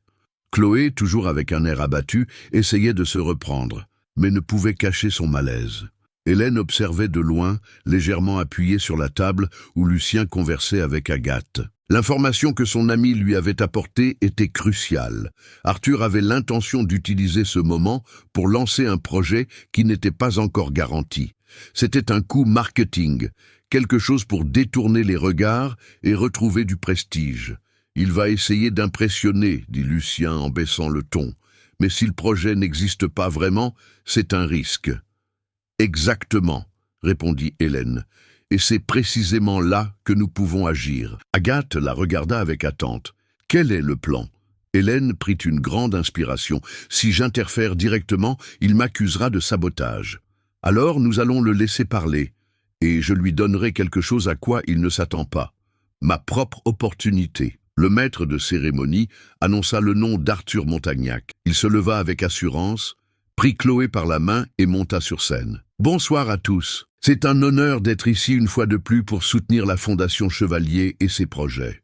Chloé, toujours avec un air abattu, essayait de se reprendre, mais ne pouvait cacher son malaise. Hélène observait de loin, légèrement appuyée sur la table où Lucien conversait avec Agathe. L'information que son ami lui avait apportée était cruciale. Arthur avait l'intention d'utiliser ce moment pour lancer un projet qui n'était pas encore garanti. C'était un coup marketing, quelque chose pour détourner les regards et retrouver du prestige. Il va essayer d'impressionner, dit Lucien en baissant le ton. Mais si le projet n'existe pas vraiment, c'est un risque. Exactement, répondit Hélène. Et c'est précisément là que nous pouvons agir. Agathe la regarda avec attente. Quel est le plan? Hélène prit une grande inspiration. Si j'interfère directement, il m'accusera de sabotage. Alors nous allons le laisser parler, et je lui donnerai quelque chose à quoi il ne s'attend pas. Ma propre opportunité. Le maître de cérémonie annonça le nom d'Arthur Montagnac. Il se leva avec assurance, prit Chloé par la main et monta sur scène. Bonsoir à tous. C'est un honneur d'être ici une fois de plus pour soutenir la Fondation Chevalier et ses projets.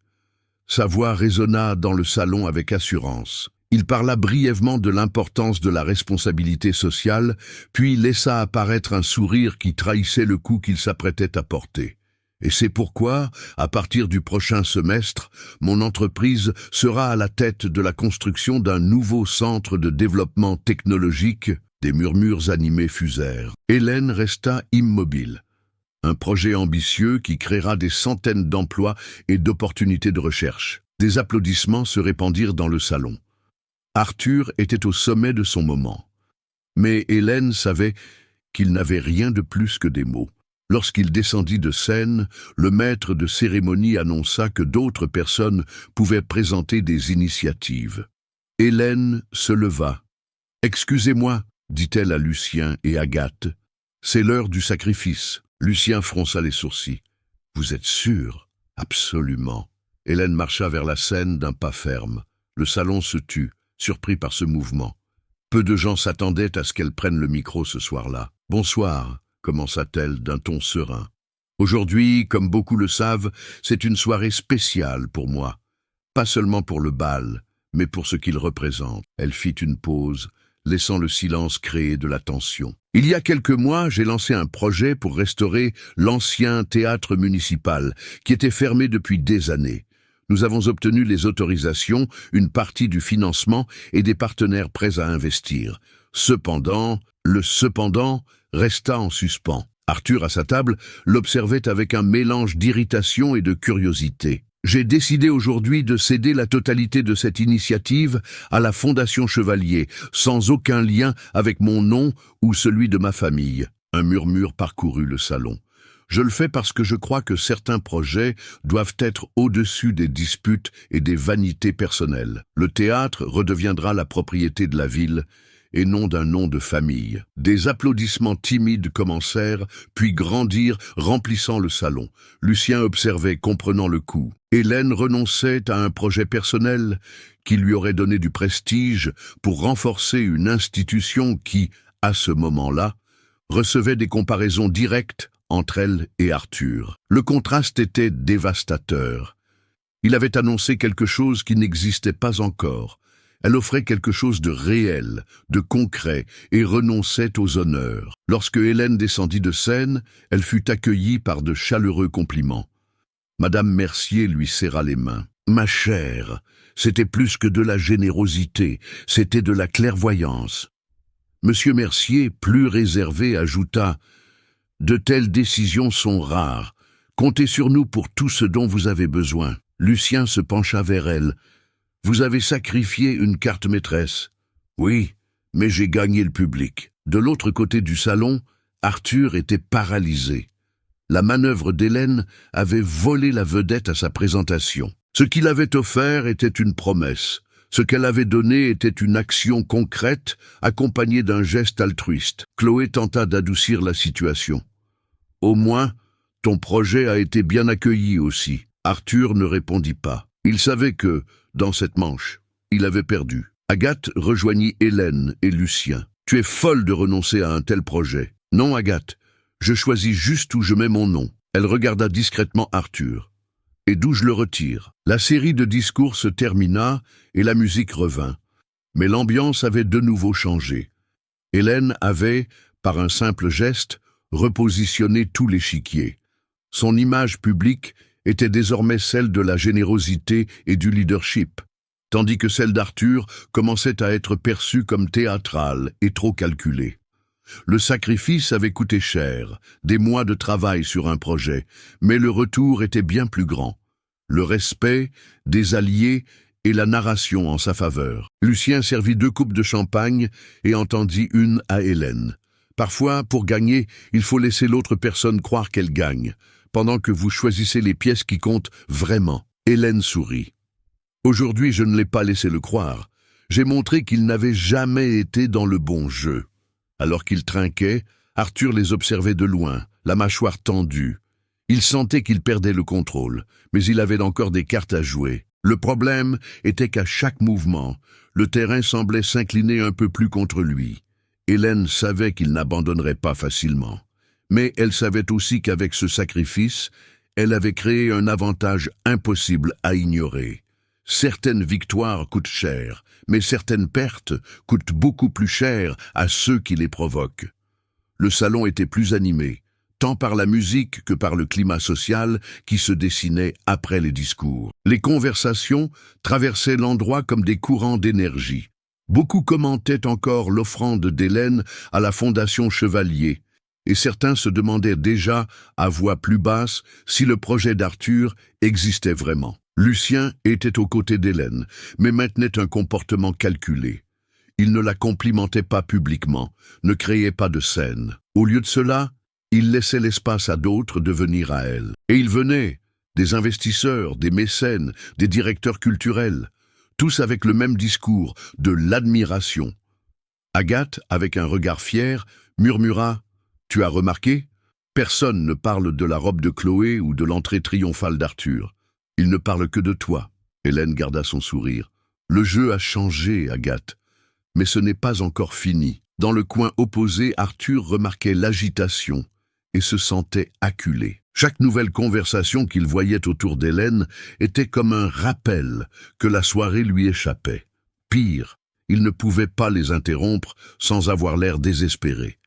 Sa voix résonna dans le salon avec assurance. Il parla brièvement de l'importance de la responsabilité sociale, puis laissa apparaître un sourire qui trahissait le coup qu'il s'apprêtait à porter. Et c'est pourquoi, à partir du prochain semestre, mon entreprise sera à la tête de la construction d'un nouveau centre de développement technologique. Des murmures animés fusèrent. Hélène resta immobile. Un projet ambitieux qui créera des centaines d'emplois et d'opportunités de recherche. Des applaudissements se répandirent dans le salon. Arthur était au sommet de son moment. Mais Hélène savait qu'il n'avait rien de plus que des mots. Lorsqu'il descendit de scène, le maître de cérémonie annonça que d'autres personnes pouvaient présenter des initiatives. Hélène se leva. « Excusez-moi, dit-elle à Lucien et Agathe. C'est l'heure du sacrifice. » Lucien fronça les sourcils. « Vous êtes sûr ?»« Absolument. » Hélène marcha vers la scène d'un pas ferme. Le salon se tut, surpris par ce mouvement. Peu de gens s'attendaient à ce qu'elle prenne le micro ce soir-là. « Bonsoir », commença-t-elle d'un ton serein. « Aujourd'hui, comme beaucoup le savent, c'est une soirée spéciale pour moi. Pas seulement pour le bal, mais pour ce qu'il représente. » Elle fit une pause, laissant le silence créer de la tension. « Il y a quelques mois, j'ai lancé un projet pour restaurer l'ancien théâtre municipal, qui était fermé depuis des années. Nous avons obtenu les autorisations, une partie du financement et des partenaires prêts à investir. Cependant, le cependant resta en suspens. Arthur, à sa table, l'observait avec un mélange d'irritation et de curiosité. J'ai décidé aujourd'hui de céder la totalité de cette initiative à la Fondation Chevalier, sans aucun lien avec mon nom ou celui de ma famille. Un murmure parcourut le salon. Je le fais parce que je crois que certains projets doivent être au-dessus des disputes et des vanités personnelles. Le théâtre redeviendra la propriété de la ville et non d'un nom de famille. Des applaudissements timides commencèrent, puis grandirent, remplissant le salon. Lucien observait, comprenant le coup. Hélène renonçait à un projet personnel qui lui aurait donné du prestige pour renforcer une institution qui, à ce moment-là, recevait des comparaisons directes entre elle et Arthur. Le contraste était dévastateur. Il avait annoncé quelque chose qui n'existait pas encore. Elle offrait quelque chose de réel, de concret, et renonçait aux honneurs. Lorsque Hélène descendit de scène, elle fut accueillie par de chaleureux compliments. Madame Mercier lui serra les mains. « Ma chère, c'était plus que de la générosité, c'était de la clairvoyance. » Monsieur Mercier, plus réservé, ajouta « De telles décisions sont rares. Comptez sur nous pour tout ce dont vous avez besoin. » Lucien se pencha vers elle. « Vous avez sacrifié une carte maîtresse. » « Oui, mais j'ai gagné le public. » De l'autre côté du salon, Arthur était paralysé. La manœuvre d'Hélène avait volé la vedette à sa présentation. Ce qu'il avait offert était une promesse. Ce qu'elle avait donné était une action concrète, accompagnée d'un geste altruiste. Chloé tenta d'adoucir la situation. « Au moins, ton projet a été bien accueilli aussi. » Arthur ne répondit pas. Il savait que, dans cette manche, il avait perdu. Agathe rejoignit Hélène et Lucien. « Tu es folle de renoncer à un tel projet. »« Non, Agathe, je choisis juste où je mets mon nom. » Elle regarda discrètement Arthur. « Et d'où je le retire ?» La série de discours se termina et la musique revint. Mais l'ambiance avait de nouveau changé. Hélène avait, par un simple geste, repositionné tout l'échiquier. Son image publique était désormais celle de la générosité et du leadership, tandis que celle d'Arthur commençait à être perçue comme théâtrale et trop calculée. Le sacrifice avait coûté cher, des mois de travail sur un projet, mais le retour était bien plus grand. Le respect, des alliés et la narration en sa faveur. Lucien servit 2 coupes de champagne et en tendit une à Hélène. Parfois, pour gagner, il faut laisser l'autre personne croire qu'elle gagne, pendant que vous choisissez les pièces qui comptent vraiment. Hélène sourit. Aujourd'hui, je ne l'ai pas laissé le croire. J'ai montré qu'il n'avait jamais été dans le bon jeu. Alors qu'il trinquait, Arthur les observait de loin, la mâchoire tendue. Il sentait qu'il perdait le contrôle, mais il avait encore des cartes à jouer. Le problème était qu'à chaque mouvement, le terrain semblait s'incliner un peu plus contre lui. Hélène savait qu'il n'abandonnerait pas facilement. Mais elle savait aussi qu'avec ce sacrifice, elle avait créé un avantage impossible à ignorer. Certaines victoires coûtent cher, mais certaines pertes coûtent beaucoup plus cher à ceux qui les provoquent. Le salon était plus animé, tant par la musique que par le climat social qui se dessinait après les discours. Les conversations traversaient l'endroit comme des courants d'énergie. Beaucoup commentaient encore l'offrande d'Hélène à la Fondation Chevalier, et certains se demandaient déjà, à voix plus basse, si le projet d'Arthur existait vraiment. Lucien était aux côtés d'Hélène, mais maintenait un comportement calculé. Il ne la complimentait pas publiquement, ne créait pas de scène. Au lieu de cela, il laissait l'espace à d'autres de venir à elle. Et ils venaient, des investisseurs, des mécènes, des directeurs culturels, tous avec le même discours, de l'admiration. Agathe, avec un regard fier, murmura « Tu as remarqué ? Personne ne parle de la robe de Chloé ou de l'entrée triomphale d'Arthur. Il ne parle que de toi. » Hélène garda son sourire. « Le jeu a changé, Agathe, mais ce n'est pas encore fini. » Dans le coin opposé, Arthur remarquait l'agitation et se sentait acculé. Chaque nouvelle conversation qu'il voyait autour d'Hélène était comme un rappel que la soirée lui échappait. Pire, il ne pouvait pas les interrompre sans avoir l'air désespéré.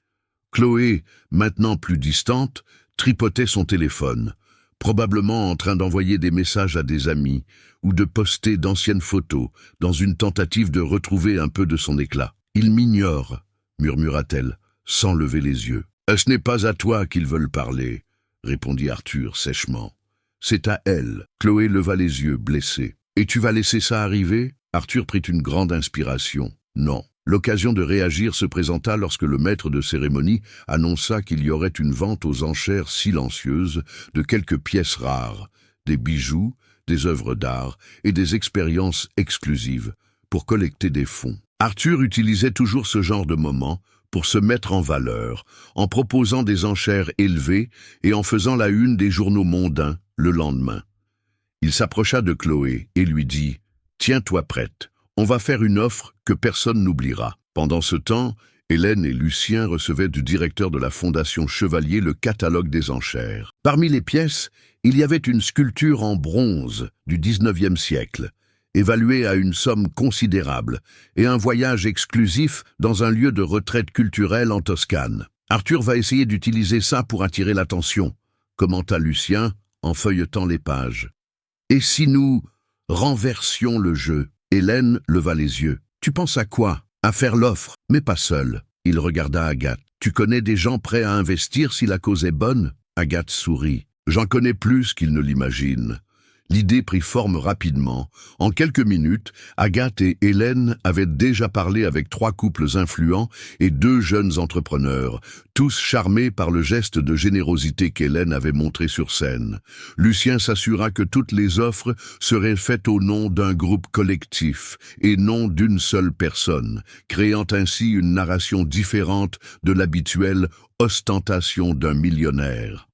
Chloé, maintenant plus distante, tripotait son téléphone, probablement en train d'envoyer des messages à des amis ou de poster d'anciennes photos dans une tentative de retrouver un peu de son éclat. « Il m'ignore », murmura-t-elle, sans lever les yeux. « Ce n'est pas à toi qu'ils veulent parler », répondit Arthur sèchement. « C'est à elle. » Chloé leva les yeux, blessée. « Et tu vas laisser ça arriver ?» Arthur prit une grande inspiration. « Non. » L'occasion de réagir se présenta lorsque le maître de cérémonie annonça qu'il y aurait une vente aux enchères silencieuse de quelques pièces rares, des bijoux, des œuvres d'art et des expériences exclusives pour collecter des fonds. Arthur utilisait toujours ce genre de moment pour se mettre en valeur, en proposant des enchères élevées et en faisant la une des journaux mondains le lendemain. Il s'approcha de Chloé et lui dit « Tiens-toi prête. On va faire une offre que personne n'oubliera. » Pendant ce temps, Hélène et Lucien recevaient du directeur de la Fondation Chevalier le catalogue des enchères. Parmi les pièces, il y avait une sculpture en bronze du XIXe siècle, évaluée à une somme considérable, et un voyage exclusif dans un lieu de retraite culturelle en Toscane. « Arthur va essayer d'utiliser ça pour attirer l'attention », commenta Lucien en feuilletant les pages. « Et si nous renversions le jeu ?» Hélène leva les yeux. « Tu penses à quoi ? À faire l'offre, mais pas seul. » Il regarda Agathe. « Tu connais des gens prêts à investir si la cause est bonne ?» Agathe sourit. « J'en connais plus qu'il ne l'imagine. » L'idée prit forme rapidement. En quelques minutes, Agathe et Hélène avaient déjà parlé avec 3 couples influents et 2 jeunes entrepreneurs, tous charmés par le geste de générosité qu'Hélène avait montré sur scène. Lucien s'assura que toutes les offres seraient faites au nom d'un groupe collectif et non d'une seule personne, créant ainsi une narration différente de l'habituelle ostentation d'un millionnaire.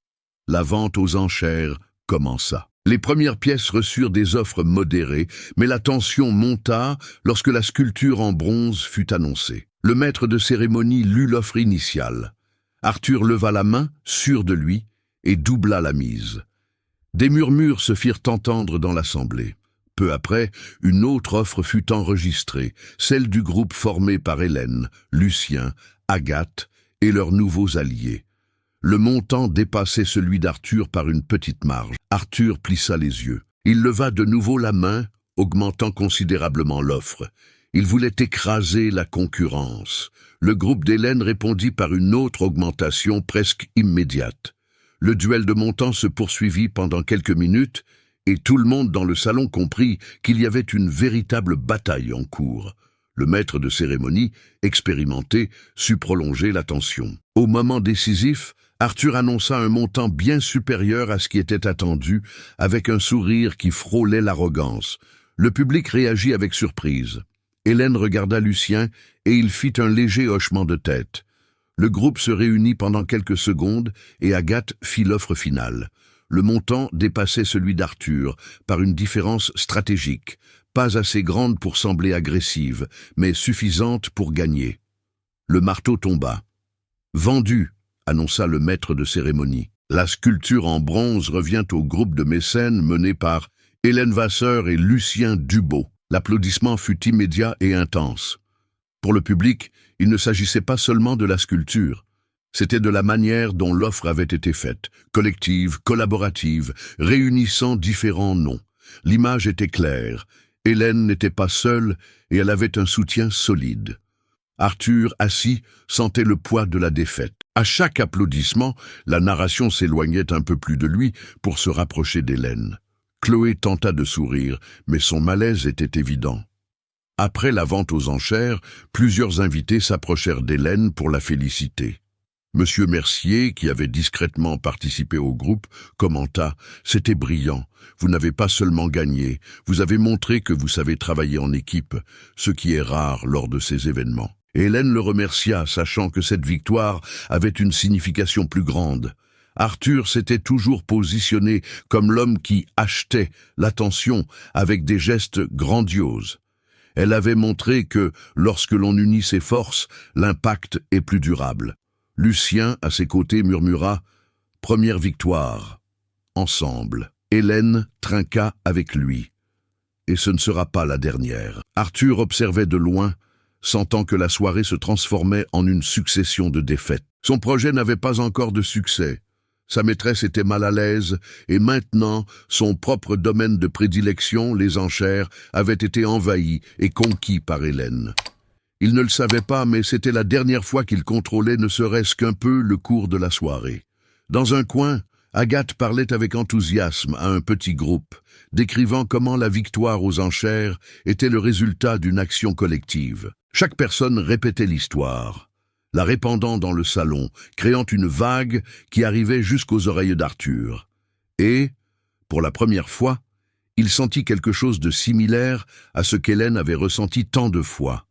La vente aux enchères commença. Les premières pièces reçurent des offres modérées, mais la tension monta lorsque la sculpture en bronze fut annoncée. Le maître de cérémonie lut l'offre initiale. Arthur leva la main, sûr de lui, et doubla la mise. Des murmures se firent entendre dans l'assemblée. Peu après, une autre offre fut enregistrée, celle du groupe formé par Hélène, Lucien, Agathe et leurs nouveaux alliés. Le montant dépassait celui d'Arthur par une petite marge. Arthur plissa les yeux. Il leva de nouveau la main, augmentant considérablement l'offre. Il voulait écraser la concurrence. Le groupe d'Hélène répondit par une autre augmentation presque immédiate. Le duel de montants se poursuivit pendant quelques minutes, et tout le monde dans le salon comprit qu'il y avait une véritable bataille en cours. Le maître de cérémonie, expérimenté, sut prolonger la tension. Au moment décisif, Arthur annonça un montant bien supérieur à ce qui était attendu, avec un sourire qui frôlait l'arrogance. Le public réagit avec surprise. Hélène regarda Lucien et il fit un léger hochement de tête. Le groupe se réunit pendant quelques secondes et Agathe fit l'offre finale. Le montant dépassait celui d'Arthur par une différence stratégique, pas assez grande pour sembler agressive, mais suffisante pour gagner. Le marteau tomba. « Vendu !» annonça le maître de cérémonie. La sculpture en bronze revient au groupe de mécènes mené par Hélène Vasseur et Lucien Dubos. L'applaudissement fut immédiat et intense. Pour le public, il ne s'agissait pas seulement de la sculpture. C'était de la manière dont l'offre avait été faite, collective, collaborative, réunissant différents noms. L'image était claire. Hélène n'était pas seule et elle avait un soutien solide. Arthur, assis, sentait le poids de la défaite. À chaque applaudissement, la narration s'éloignait un peu plus de lui pour se rapprocher d'Hélène. Chloé tenta de sourire, mais son malaise était évident. Après la vente aux enchères, plusieurs invités s'approchèrent d'Hélène pour la féliciter. Monsieur Mercier, qui avait discrètement participé au groupe, commenta « C'était brillant. Vous n'avez pas seulement gagné, vous avez montré que vous savez travailler en équipe, ce qui est rare lors de ces événements. » Hélène le remercia, sachant que cette victoire avait une signification plus grande. Arthur s'était toujours positionné comme l'homme qui achetait l'attention avec des gestes grandioses. Elle avait montré que, lorsque l'on unit ses forces, l'impact est plus durable. Lucien, à ses côtés, murmura « Première victoire. Ensemble. » Hélène trinqua avec lui. Et ce ne sera pas la dernière. Arthur observait de loin, sentant que la soirée se transformait en une succession de défaites. Son projet n'avait pas encore de succès. Sa maîtresse était mal à l'aise, et maintenant, son propre domaine de prédilection, les enchères, avait été envahi et conquis par Hélène. Il ne le savait pas, mais c'était la dernière fois qu'il contrôlait ne serait-ce qu'un peu le cours de la soirée. Dans un coin, Agathe parlait avec enthousiasme à un petit groupe, décrivant comment la victoire aux enchères était le résultat d'une action collective. Chaque personne répétait l'histoire, la répandant dans le salon, créant une vague qui arrivait jusqu'aux oreilles d'Arthur. Et, pour la première fois, il sentit quelque chose de similaire à ce qu'Hélène avait ressenti tant de fois.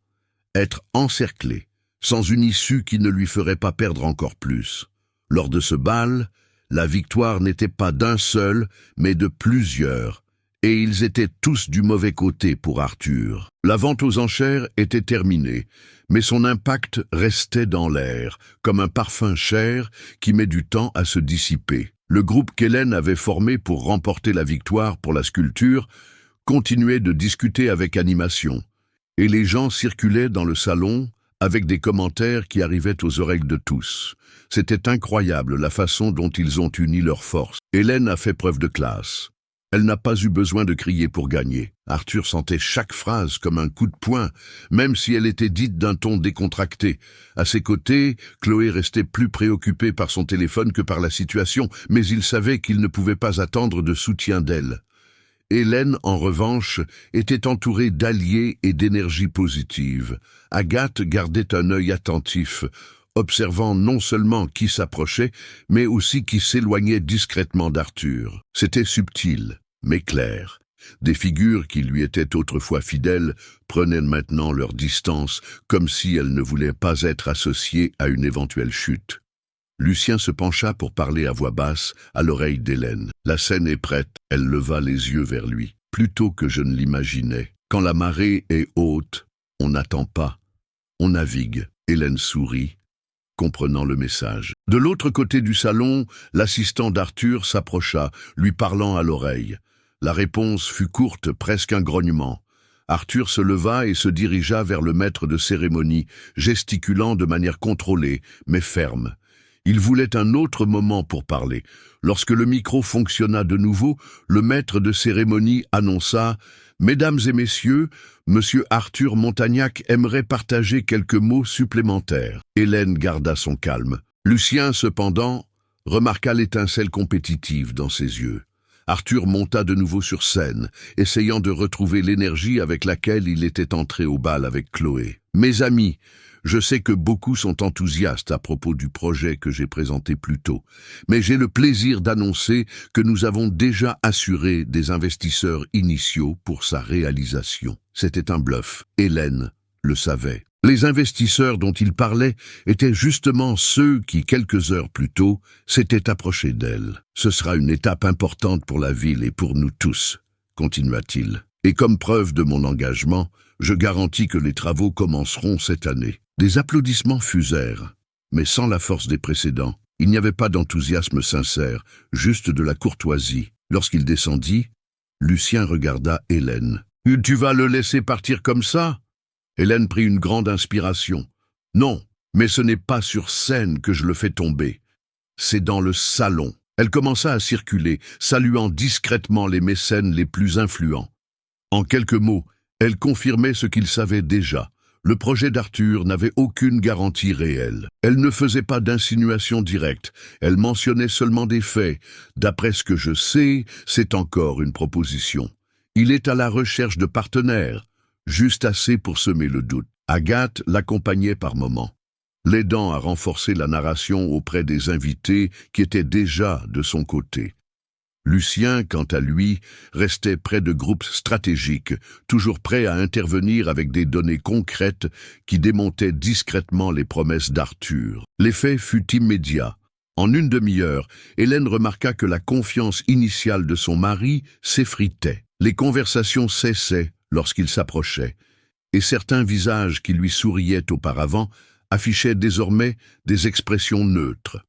Être encerclé, sans une issue qui ne lui ferait pas perdre encore plus. Lors de ce bal, la victoire n'était pas d'un seul, mais de plusieurs, et ils étaient tous du mauvais côté pour Arthur. La vente aux enchères était terminée, mais son impact restait dans l'air, comme un parfum cher qui met du temps à se dissiper. Le groupe qu'Hélène avait formé pour remporter la victoire pour la sculpture continuait de discuter avec animation. Et les gens circulaient dans le salon avec des commentaires qui arrivaient aux oreilles de tous. C'était incroyable la façon dont ils ont uni leurs forces. Hélène a fait preuve de classe. Elle n'a pas eu besoin de crier pour gagner. Arthur sentait chaque phrase comme un coup de poing, même si elle était dite d'un ton décontracté. À ses côtés, Chloé restait plus préoccupée par son téléphone que par la situation, mais il savait qu'il ne pouvait pas attendre de soutien d'elle. Hélène, en revanche, était entourée d'alliés et d'énergie positive. Agathe gardait un œil attentif, observant non seulement qui s'approchait, mais aussi qui s'éloignait discrètement d'Arthur. C'était subtil, mais clair. Des figures qui lui étaient autrefois fidèles prenaient maintenant leur distance, comme si elles ne voulaient pas être associées à une éventuelle chute. Lucien se pencha pour parler à voix basse à l'oreille d'Hélène. « La scène est prête. » Elle leva les yeux vers lui. « Plus tôt que je ne l'imaginais. Quand la marée est haute, on n'attend pas. On navigue. » Hélène sourit, comprenant le message. De l'autre côté du salon, l'assistant d'Arthur s'approcha, lui parlant à l'oreille. La réponse fut courte, presque un grognement. Arthur se leva et se dirigea vers le maître de cérémonie, gesticulant de manière contrôlée, mais ferme. Il voulait un autre moment pour parler. Lorsque le micro fonctionna de nouveau, le maître de cérémonie annonça « Mesdames et messieurs, Monsieur Arthur Montagnac aimerait partager quelques mots supplémentaires. Hélène garda son calme. Lucien, cependant, remarqua l'étincelle compétitive dans ses yeux. Arthur monta de nouveau sur scène, essayant de retrouver l'énergie avec laquelle il était entré au bal avec Chloé. « Mes amis, je sais que beaucoup sont enthousiastes à propos du projet que j'ai présenté plus tôt, mais j'ai le plaisir d'annoncer que nous avons déjà assuré des investisseurs initiaux pour sa réalisation. » C'était un bluff. Hélène le savait. Les investisseurs dont il parlait étaient justement ceux qui, quelques heures plus tôt, s'étaient approchés d'elle. « Ce sera une étape importante pour la ville et pour nous tous, » continua-t-il. « Et comme preuve de mon engagement, je garantis que les travaux commenceront cette année. » Des applaudissements fusèrent, mais sans la force des précédents. Il n'y avait pas d'enthousiasme sincère, juste de la courtoisie. Lorsqu'il descendit, Lucien regarda Hélène. « Tu vas le laisser partir comme ça ?» Hélène prit une grande inspiration. « Non, mais ce n'est pas sur scène que je le fais tomber. C'est dans le salon. » Elle commença à circuler, saluant discrètement les mécènes les plus influents. En quelques mots, elle confirmait ce qu'il savait déjà. Le projet d'Arthur n'avait aucune garantie réelle. Elle ne faisait pas d'insinuations directes, elle mentionnait seulement des faits. D'après ce que je sais, c'est encore une proposition. Il est à la recherche de partenaires, juste assez pour semer le doute. Agathe l'accompagnait par moments, l'aidant à renforcer la narration auprès des invités qui étaient déjà de son côté. Lucien, quant à lui, restait près de groupes stratégiques, toujours prêt à intervenir avec des données concrètes qui démontaient discrètement les promesses d'Arthur. L'effet fut immédiat. En une demi-heure, Hélène remarqua que la confiance initiale de son mari s'effritait. Les conversations cessaient lorsqu'il s'approchait, et certains visages qui lui souriaient auparavant affichaient désormais des expressions neutres.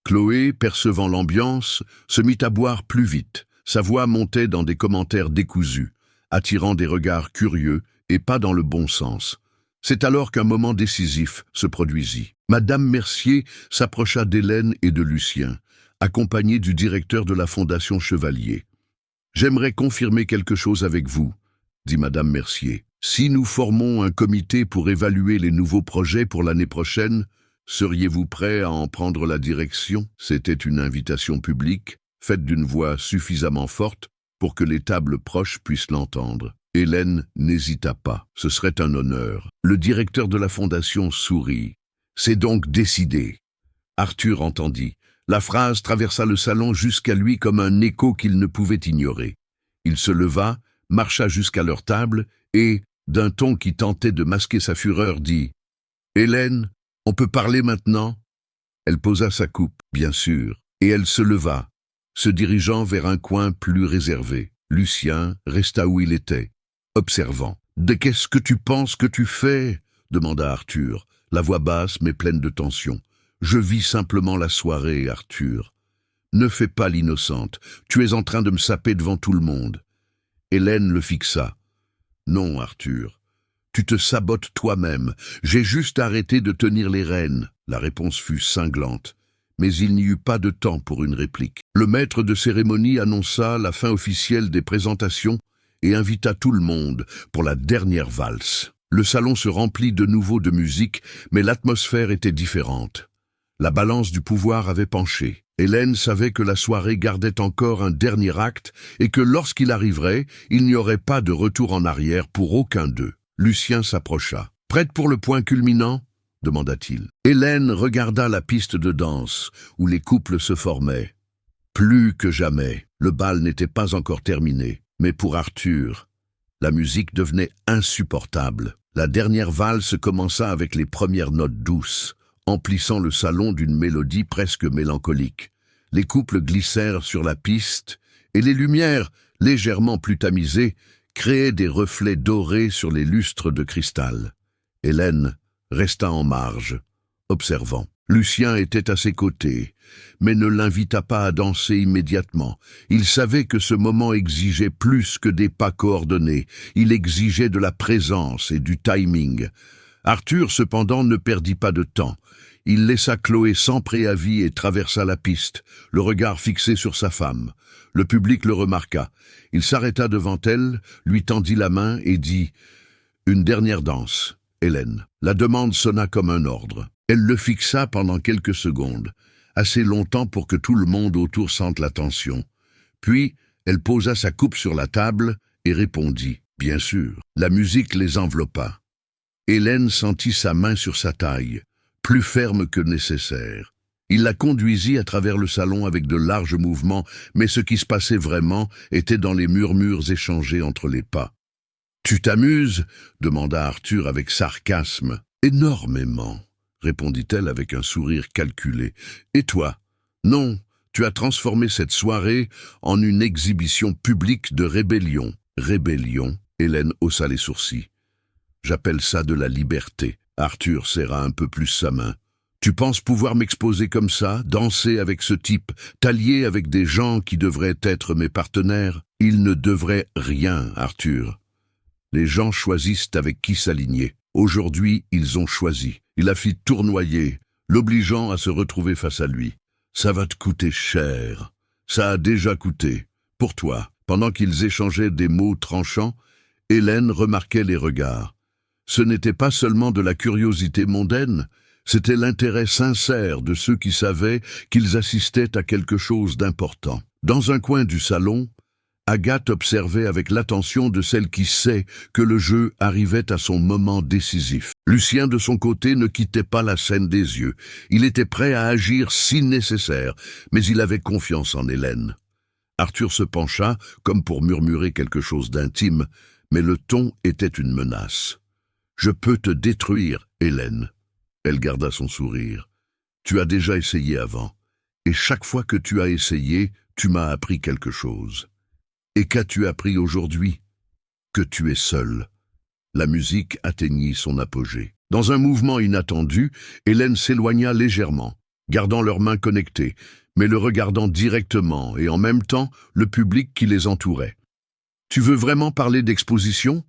Chloé, percevant l'ambiance, se mit à boire plus vite. Sa voix montait dans des commentaires décousus, attirant des regards curieux et pas dans le bon sens. C'est alors qu'un moment décisif se produisit. Madame Mercier s'approcha d'Hélène et de Lucien, accompagnée du directeur de la Fondation Chevalier. « J'aimerais confirmer quelque chose avec vous, » dit Madame Mercier. « Si nous formons un comité pour évaluer les nouveaux projets pour l'année prochaine, seriez-vous prêt à en prendre la direction ?» C'était une invitation publique, faite d'une voix suffisamment forte pour que les tables proches puissent l'entendre. Hélène n'hésita pas. Ce serait un honneur. Le directeur de la fondation sourit. « C'est donc décidé. » Arthur entendit. La phrase traversa le salon jusqu'à lui comme un écho qu'il ne pouvait ignorer. Il se leva, marcha jusqu'à leur table et, d'un ton qui tentait de masquer sa fureur, dit « Hélène, on peut parler maintenant ?» Elle posa sa coupe, bien sûr, et elle se leva, se dirigeant vers un coin plus réservé. Lucien resta où il était, observant. « De qu'est-ce que tu penses que tu fais ?» demanda Arthur, la voix basse mais pleine de tension. « Je vis simplement la soirée, Arthur. Ne fais pas l'innocente, tu es en train de me saper devant tout le monde. » Hélène le fixa. « Non, Arthur. Tu te sabotes toi-même. J'ai juste arrêté de tenir les rênes. » La réponse fut cinglante. Mais il n'y eut pas de temps pour une réplique. Le maître de cérémonie annonça la fin officielle des présentations et invita tout le monde pour la dernière valse. Le salon se remplit de nouveau de musique, mais l'atmosphère était différente. La balance du pouvoir avait penché. Hélène savait que la soirée gardait encore un dernier acte et que lorsqu'il arriverait, il n'y aurait pas de retour en arrière pour aucun d'eux. Lucien s'approcha. « Prête pour le point culminant ?» demanda-t-il. Hélène regarda la piste de danse, où les couples se formaient. Plus que jamais, le bal n'était pas encore terminé. Mais pour Arthur, la musique devenait insupportable. La dernière valse commença avec les premières notes douces, emplissant le salon d'une mélodie presque mélancolique. Les couples glissèrent sur la piste, et les lumières, légèrement plus tamisées, créaient des reflets dorés sur les lustres de cristal. Hélène resta en marge, observant. Lucien était à ses côtés, mais ne l'invita pas à danser immédiatement. Il savait que ce moment exigeait plus que des pas coordonnés. Il exigeait de la présence et du timing. Arthur, cependant, ne perdit pas de temps. Il laissa Chloé sans préavis et traversa la piste, le regard fixé sur sa femme. Le public le remarqua. Il s'arrêta devant elle, lui tendit la main et dit « Une dernière danse, Hélène ». La demande sonna comme un ordre. Elle le fixa pendant quelques secondes, assez longtemps pour que tout le monde autour sente la tension. Puis, elle posa sa coupe sur la table et répondit « Bien sûr ». La musique les enveloppa. Hélène sentit sa main sur sa taille, plus ferme que nécessaire. Il la conduisit à travers le salon avec de larges mouvements, mais ce qui se passait vraiment était dans les murmures échangés entre les pas. « Tu t'amuses » demanda Arthur avec sarcasme. « Énormément », répondit-elle avec un sourire calculé. « Et toi ? Non, tu as transformé cette soirée en une exhibition publique de rébellion. » « Rébellion ?» Hélène haussa les sourcils. « J'appelle ça de la liberté. » Arthur serra un peu plus sa main. « Tu penses pouvoir m'exposer comme ça, danser avec ce type, t'allier avec des gens qui devraient être mes partenaires ? Ils ne devraient rien, Arthur. Les gens choisissent avec qui s'aligner. Aujourd'hui, ils ont choisi. Il la fit tournoyer, l'obligeant à se retrouver face à lui. Ça va te coûter cher. Ça a déjà coûté. Pour toi. » Pendant qu'ils échangeaient des mots tranchants, Hélène remarquait les regards. Ce n'était pas seulement de la curiosité mondaine, c'était l'intérêt sincère de ceux qui savaient qu'ils assistaient à quelque chose d'important. Dans un coin du salon, Agathe observait avec l'attention de celle qui sait que le jeu arrivait à son moment décisif. Lucien, de son côté, ne quittait pas la scène des yeux. Il était prêt à agir si nécessaire, mais il avait confiance en Hélène. Arthur se pencha, comme pour murmurer quelque chose d'intime, mais le ton était une menace. « Je peux te détruire, Hélène. » Elle garda son sourire. « Tu as déjà essayé avant, et chaque fois que tu as essayé, tu m'as appris quelque chose. Et qu'as-tu appris aujourd'hui ? Que tu es seul. » La musique atteignit son apogée. Dans un mouvement inattendu, Hélène s'éloigna légèrement, gardant leurs mains connectées, mais le regardant directement et en même temps le public qui les entourait. « Tu veux vraiment parler d'exposition ?»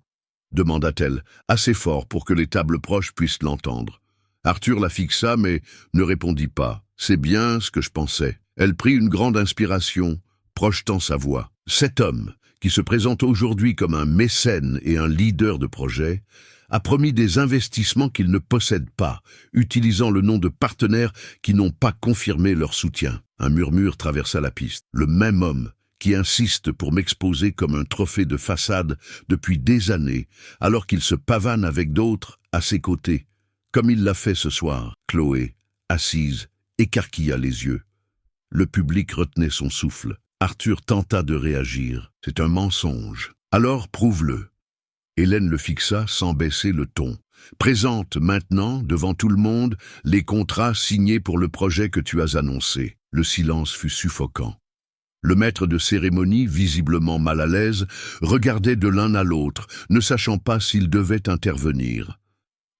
demanda-t-elle, assez fort pour que les tables proches puissent l'entendre. Arthur la fixa, mais ne répondit pas. « C'est bien ce que je pensais. » Elle prit une grande inspiration, projetant sa voix. Cet homme, qui se présente aujourd'hui comme un mécène et un leader de projet, a promis des investissements qu'il ne possède pas, utilisant le nom de partenaires qui n'ont pas confirmé leur soutien. Un murmure traversa la piste. Le même homme qui insiste pour m'exposer comme un trophée de façade depuis des années, alors qu'il se pavane avec d'autres à ses côtés, comme il l'a fait ce soir. Chloé, assise, écarquilla les yeux. Le public retenait son souffle. Arthur tenta de réagir. « C'est un mensonge. Alors prouve-le. » Hélène le fixa sans baisser le ton. « Présente maintenant, devant tout le monde, les contrats signés pour le projet que tu as annoncé. » Le silence fut suffocant. Le maître de cérémonie, visiblement mal à l'aise, regardait de l'un à l'autre, ne sachant pas s'il devait intervenir.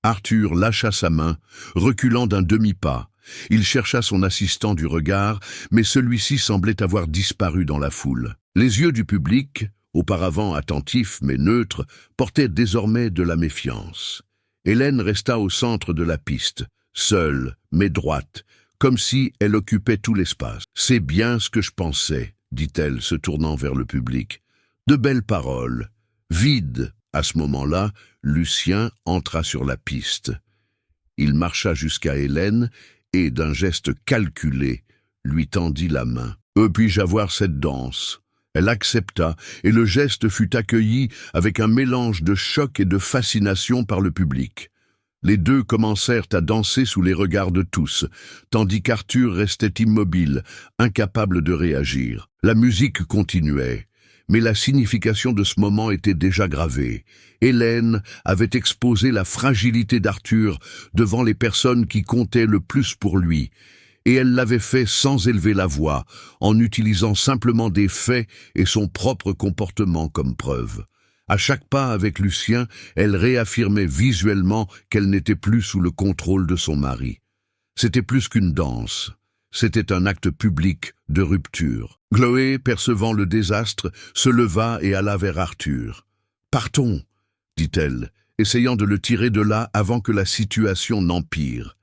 Arthur lâcha sa main, reculant d'un demi-pas. Il chercha son assistant du regard, mais celui-ci semblait avoir disparu dans la foule. Les yeux du public, auparavant attentifs mais neutres, portaient désormais de la méfiance. Hélène resta au centre de la piste, seule, mais droite, comme si elle occupait tout l'espace. « C'est bien ce que je pensais », dit-elle, se tournant vers le public. « De belles paroles. Vide. » À ce moment-là, Lucien entra sur la piste. Il marcha jusqu'à Hélène et, d'un geste calculé, lui tendit la main. « Puis-je avoir cette danse ?» Elle accepta, et le geste fut accueilli avec un mélange de choc et de fascination par le public. Les deux commencèrent à danser sous les regards de tous, tandis qu'Arthur restait immobile, incapable de réagir. La musique continuait, mais la signification de ce moment était déjà gravée. Hélène avait exposé la fragilité d'Arthur devant les personnes qui comptaient le plus pour lui, et elle l'avait fait sans élever la voix, en utilisant simplement des faits et son propre comportement comme preuve. À chaque pas avec Lucien, elle réaffirmait visuellement qu'elle n'était plus sous le contrôle de son mari. C'était plus qu'une danse, c'était un acte public de rupture. Chloé, percevant le désastre, se leva et alla vers Arthur. « Partons », dit-elle, essayant de le tirer de là avant que la situation n'empire.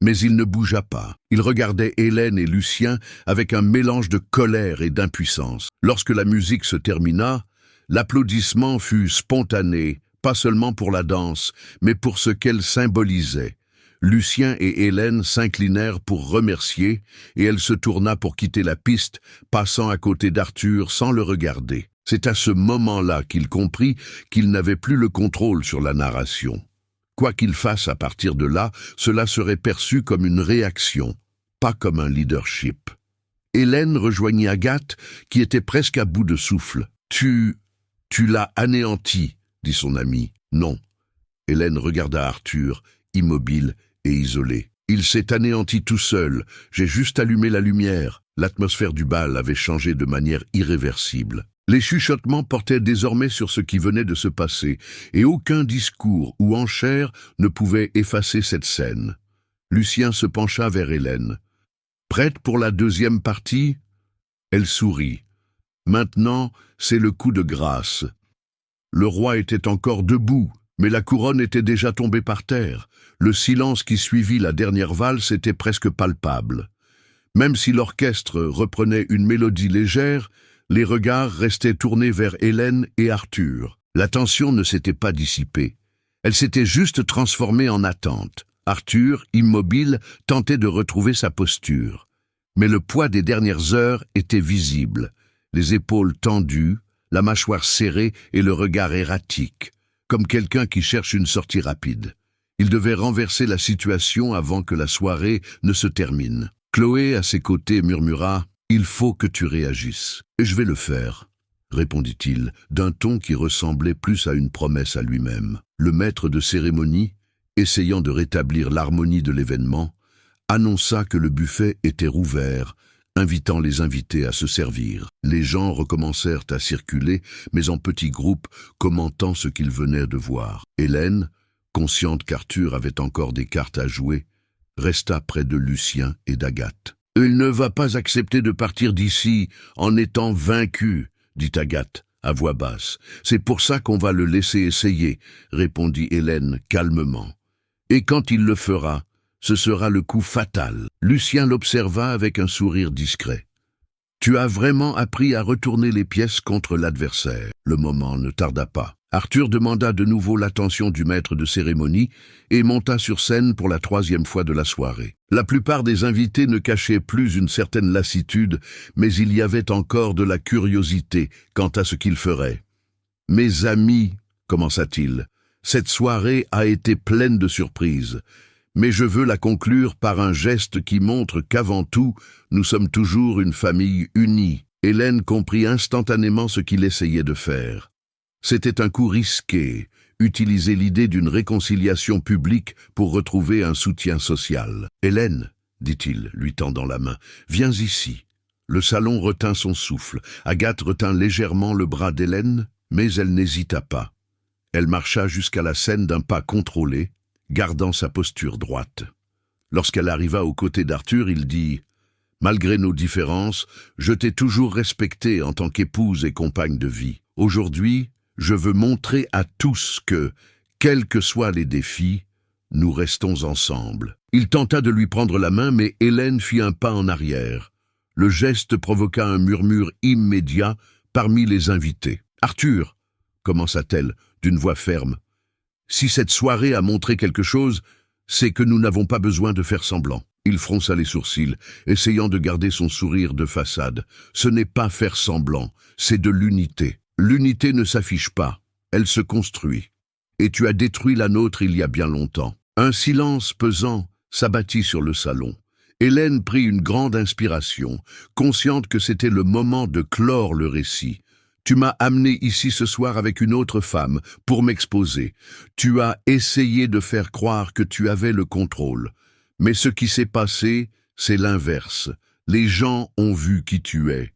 Mais il ne bougea pas. Il regardait Hélène et Lucien avec un mélange de colère et d'impuissance. Lorsque la musique se termina, l'applaudissement fut spontané, pas seulement pour la danse, mais pour ce qu'elle symbolisait. Lucien et Hélène s'inclinèrent pour remercier, et elle se tourna pour quitter la piste, passant à côté d'Arthur sans le regarder. C'est à ce moment-là qu'il comprit qu'il n'avait plus le contrôle sur la narration. Quoi qu'il fasse à partir de là, cela serait perçu comme une réaction, pas comme un leadership. Hélène rejoignit Agathe, qui était presque à bout de souffle. « Tu l'as anéanti », dit son ami. « Non. » Hélène regarda Arthur, immobile et isolé. « Il s'est anéanti tout seul. J'ai juste allumé la lumière. » L'atmosphère du bal avait changé de manière irréversible. Les chuchotements portaient désormais sur ce qui venait de se passer, et aucun discours ou enchère ne pouvait effacer cette scène. Lucien se pencha vers Hélène. « Prête pour la deuxième partie ?» Elle sourit. « Maintenant, c'est le coup de grâce. » Le roi était encore debout, mais la couronne était déjà tombée par terre. Le silence qui suivit la dernière valse était presque palpable. Même si l'orchestre reprenait une mélodie légère, les regards restaient tournés vers Hélène et Arthur. La tension ne s'était pas dissipée. Elle s'était juste transformée en attente. Arthur, immobile, tentait de retrouver sa posture. Mais le poids des dernières heures était visible. Les épaules tendues, la mâchoire serrée et le regard erratique, comme quelqu'un qui cherche une sortie rapide. Il devait renverser la situation avant que la soirée ne se termine. Chloé, à ses côtés, murmura « Il faut que tu réagisses. »« Et je vais le faire, » répondit-il, d'un ton qui ressemblait plus à une promesse à lui-même. Le maître de cérémonie, essayant de rétablir l'harmonie de l'événement, annonça que le buffet était rouvert, invitant les invités à se servir. Les gens recommencèrent à circuler, mais en petits groupes, commentant ce qu'ils venaient de voir. Hélène, consciente qu'Arthur avait encore des cartes à jouer, resta près de Lucien et d'Agathe. « Il ne va pas accepter de partir d'ici en étant vaincu, » dit Agathe, à voix basse. « C'est pour ça qu'on va le laisser essayer, » répondit Hélène calmement. « Et quand il le fera, ce sera le coup fatal. » Lucien l'observa avec un sourire discret. « Tu as vraiment appris à retourner les pièces contre l'adversaire. » Le moment ne tarda pas. Arthur demanda de nouveau l'attention du maître de cérémonie et monta sur scène pour la 3e fois de la soirée. La plupart des invités ne cachaient plus une certaine lassitude, mais il y avait encore de la curiosité quant à ce qu'il ferait. « Mes amis, » commença-t-il, « cette soirée a été pleine de surprises, mais je veux la conclure par un geste qui montre qu'avant tout, nous sommes toujours une famille unie. » Hélène comprit instantanément ce qu'il essayait de faire. C'était un coup risqué, utiliser l'idée d'une réconciliation publique pour retrouver un soutien social. « Hélène, » dit-il, lui tendant la main, « viens ici. » Le salon retint son souffle. Agathe retint légèrement le bras d'Hélène, mais elle n'hésita pas. Elle marcha jusqu'à la scène d'un pas contrôlé, gardant sa posture droite. Lorsqu'elle arriva aux côtés d'Arthur, il dit « Malgré nos différences, je t'ai toujours respectée en tant qu'épouse et compagne de vie. Aujourd'hui, je veux montrer à tous que, quels que soient les défis, nous restons ensemble. » Il tenta de lui prendre la main, mais Hélène fit un pas en arrière. Le geste provoqua un murmure immédiat parmi les invités. « Arthur, » commença-t-elle d'une voix ferme, « si cette soirée a montré quelque chose, c'est que nous n'avons pas besoin de faire semblant. » Il fronça les sourcils, essayant de garder son sourire de façade. « Ce n'est pas faire semblant, c'est de l'unité. L'unité ne s'affiche pas, elle se construit. Et tu as détruit la nôtre il y a bien longtemps. » Un silence pesant s'abattit sur le salon. Hélène prit une grande inspiration, consciente que c'était le moment de clore le récit. « Tu m'as amené ici ce soir avec une autre femme pour m'exposer. Tu as essayé de faire croire que tu avais le contrôle. Mais ce qui s'est passé, c'est l'inverse. Les gens ont vu qui tu es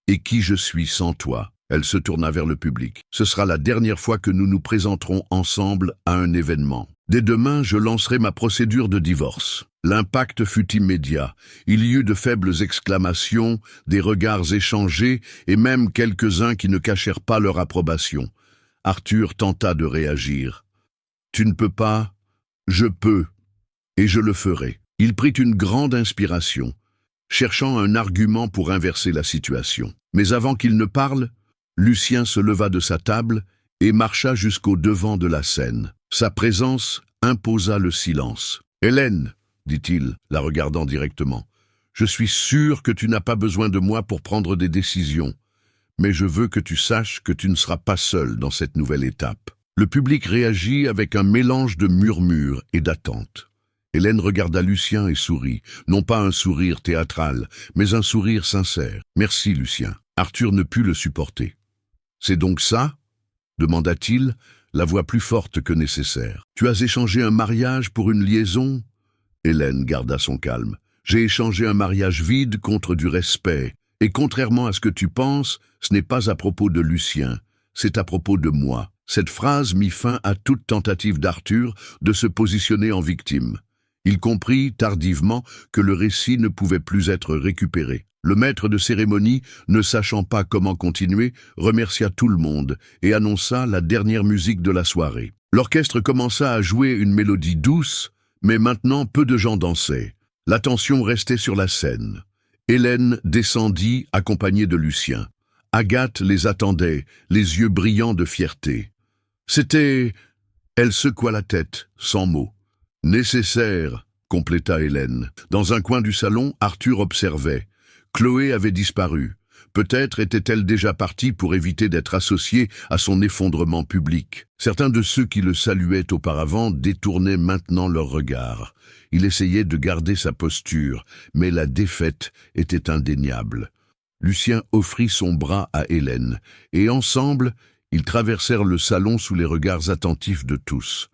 et qui je suis sans toi. » Elle se tourna vers le public. « Ce sera la dernière fois que nous nous présenterons ensemble à un événement. Dès demain, je lancerai ma procédure de divorce. » L'impact fut immédiat. Il y eut de faibles exclamations, des regards échangés et même quelques-uns qui ne cachèrent pas leur approbation. Arthur tenta de réagir. Tu ne peux pas, je peux, et je le ferai. Il prit une grande inspiration, cherchant un argument pour inverser la situation. Mais avant qu'il ne parle, Lucien se leva de sa table et marcha jusqu'au devant de la scène. Sa présence imposa le silence. « Hélène, dit-il, la regardant directement, je suis sûr que tu n'as pas besoin de moi pour prendre des décisions, mais je veux que tu saches que tu ne seras pas seule dans cette nouvelle étape. » Le public réagit avec un mélange de murmures et d'attentes. Hélène regarda Lucien et sourit, non pas un sourire théâtral, mais un sourire sincère. « Merci, Lucien. » Arthur ne put le supporter. « C'est donc ça ?» demanda-t-il, la voix plus forte que nécessaire. « Tu as échangé un mariage pour une liaison ?» Hélène garda son calme. « J'ai échangé un mariage vide contre du respect. Et contrairement à ce que tu penses, ce n'est pas à propos de Lucien, c'est à propos de moi. » Cette phrase mit fin à toute tentative d'Arthur de se positionner en victime. Il comprit tardivement que le récit ne pouvait plus être récupéré. Le maître de cérémonie, ne sachant pas comment continuer, remercia tout le monde et annonça la dernière musique de la soirée. L'orchestre commença à jouer une mélodie douce, mais maintenant peu de gens dansaient. L'attention restait sur la scène. Hélène descendit, accompagnée de Lucien. Agathe les attendait, les yeux brillants de fierté. C'était... Elle secoua la tête, sans mots. « Nécessaire », compléta Hélène. Dans un coin du salon, Arthur observait. Chloé avait disparu. Peut-être était-elle déjà partie pour éviter d'être associée à son effondrement public. Certains de ceux qui le saluaient auparavant détournaient maintenant leur regard. Il essayait de garder sa posture, mais la défaite était indéniable. Lucien offrit son bras à Hélène, et ensemble, ils traversèrent le salon sous les regards attentifs de tous.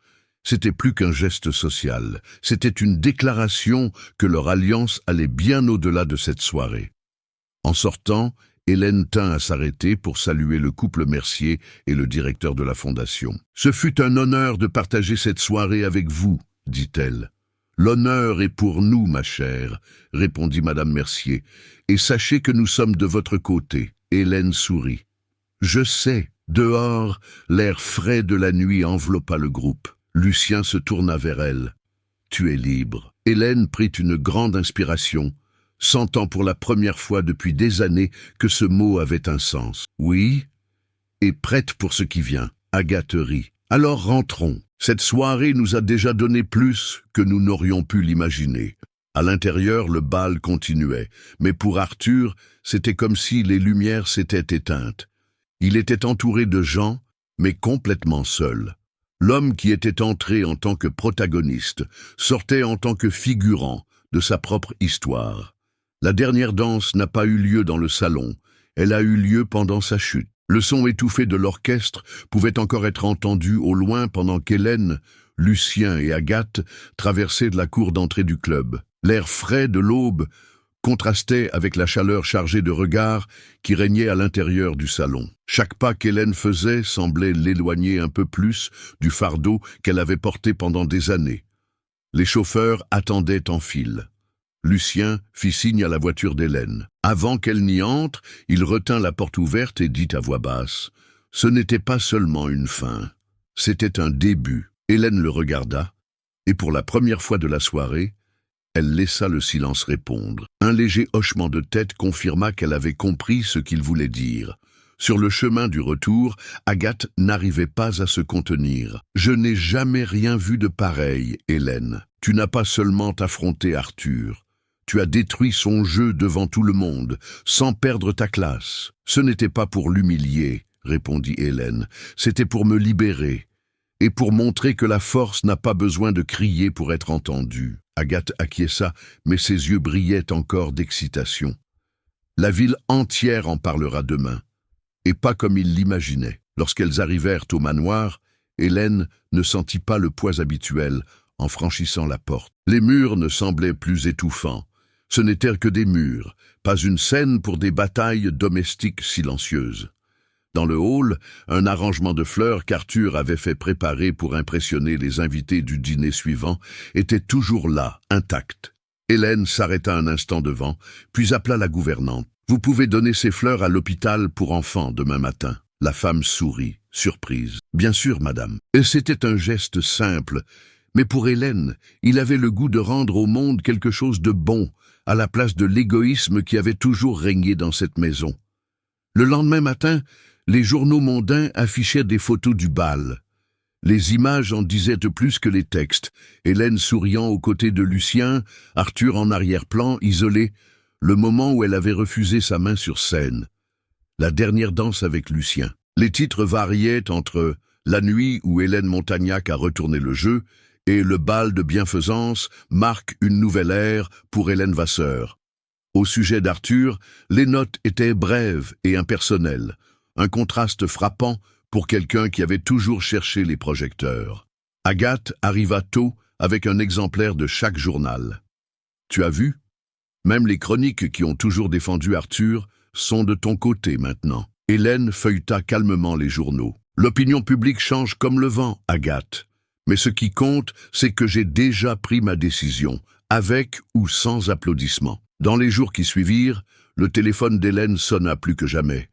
C'était plus qu'un geste social, c'était une déclaration que leur alliance allait bien au-delà de cette soirée. En sortant, Hélène tint à s'arrêter pour saluer le couple Mercier et le directeur de la fondation. « Ce fut un honneur de partager cette soirée avec vous, » dit-elle. « L'honneur est pour nous, ma chère, » répondit madame Mercier, « et sachez que nous sommes de votre côté. » Hélène sourit. « Je sais. » Dehors, l'air frais de la nuit enveloppa le groupe. Lucien se tourna vers elle. « Tu es libre. » Hélène prit une grande inspiration, sentant pour la première fois depuis des années que ce mot avait un sens. « Oui, et prête pour ce qui vient. » Agathe rit. « Alors rentrons. Cette soirée nous a déjà donné plus que nous n'aurions pu l'imaginer. » À l'intérieur, le bal continuait, mais pour Arthur, c'était comme si les lumières s'étaient éteintes. Il était entouré de gens, mais complètement seul. L'homme qui était entré en tant que protagoniste sortait en tant que figurant de sa propre histoire. La dernière danse n'a pas eu lieu dans le salon, elle a eu lieu pendant sa chute. Le son étouffé de l'orchestre pouvait encore être entendu au loin pendant qu'Hélène, Lucien et Agathe traversaient de la cour d'entrée du club. L'air frais de l'aube contrastait avec la chaleur chargée de regards qui régnait à l'intérieur du salon. Chaque pas qu'Hélène faisait semblait l'éloigner un peu plus du fardeau qu'elle avait porté pendant des années. Les chauffeurs attendaient en file. Lucien fit signe à la voiture d'Hélène. Avant qu'elle n'y entre, il retint la porte ouverte et dit à voix basse « Ce n'était pas seulement une fin, c'était un début. » Hélène le regarda, et pour la première fois de la soirée, elle laissa le silence répondre. Un léger hochement de tête confirma qu'elle avait compris ce qu'il voulait dire. Sur le chemin du retour, Agathe n'arrivait pas à se contenir. « Je n'ai jamais rien vu de pareil, Hélène. Tu n'as pas seulement affronté Arthur. Tu as détruit son jeu devant tout le monde, sans perdre ta classe. » « Ce n'était pas pour l'humilier, » répondit Hélène. « C'était pour me libérer, et pour montrer que la force n'a pas besoin de crier pour être entendue. » Agathe acquiesça, mais ses yeux brillaient encore d'excitation. « La ville entière en parlera demain, et pas comme il l'imaginait. » Lorsqu'elles arrivèrent au manoir, Hélène ne sentit pas le poids habituel en franchissant la porte. Les murs ne semblaient plus étouffants. Ce n'étaient que des murs, pas une scène pour des batailles domestiques silencieuses. Dans le hall, un arrangement de fleurs qu'Arthur avait fait préparer pour impressionner les invités du dîner suivant était toujours là, intact. Hélène s'arrêta un instant devant, puis appela la gouvernante. « Vous pouvez donner ces fleurs à l'hôpital pour enfants demain matin. » La femme sourit. « surprise. « Bien sûr, madame. » Et c'était un geste simple, mais pour Hélène, il avait le goût de rendre au monde quelque chose de bon, à la place de l'égoïsme qui avait toujours régné dans cette maison. Le lendemain matin, les journaux mondains affichaient des photos du bal. Les images en disaient de plus que les textes. Hélène souriant aux côtés de Lucien, Arthur en arrière-plan, isolé, le moment où elle avait refusé sa main sur scène. La dernière danse avec Lucien. Les titres variaient entre « La nuit où Hélène Montagnac a retourné le jeu » et « Le bal de bienfaisance marque une nouvelle ère pour Hélène Vasseur ». Au sujet d'Arthur, les notes étaient brèves et impersonnelles, un contraste frappant pour quelqu'un qui avait toujours cherché les projecteurs. Agathe arriva tôt avec un exemplaire de chaque journal. « Tu as vu ? Même les chroniques qui ont toujours défendu Arthur sont de ton côté maintenant. » Hélène feuilleta calmement les journaux. « L'opinion publique change comme le vent, Agathe. Mais ce qui compte, c'est que j'ai déjà pris ma décision, avec ou sans applaudissements. » Dans les jours qui suivirent, le téléphone d'Hélène sonna plus que jamais.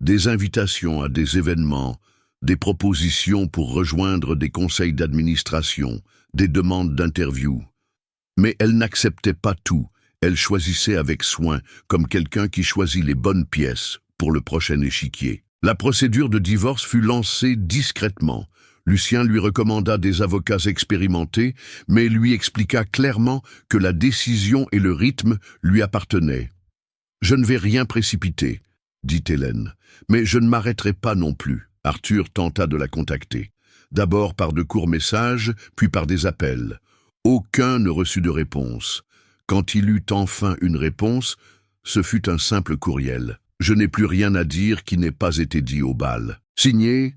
Des invitations à des événements, des propositions pour rejoindre des conseils d'administration, des demandes d'interview. Mais elle n'acceptait pas tout, elle choisissait avec soin, comme quelqu'un qui choisit les bonnes pièces pour le prochain échiquier. La procédure de divorce fut lancée discrètement. Lucien lui recommanda des avocats expérimentés, mais lui expliqua clairement que la décision et le rythme lui appartenaient. « Je ne vais rien précipiter, » dit Hélène, « mais je ne m'arrêterai pas non plus. » Arthur tenta de la contacter. D'abord par de courts messages, puis par des appels. Aucun ne reçut de réponse. Quand il eut enfin une réponse, ce fut un simple courriel. « Je n'ai plus rien à dire qui n'ait pas été dit au bal. » Signé,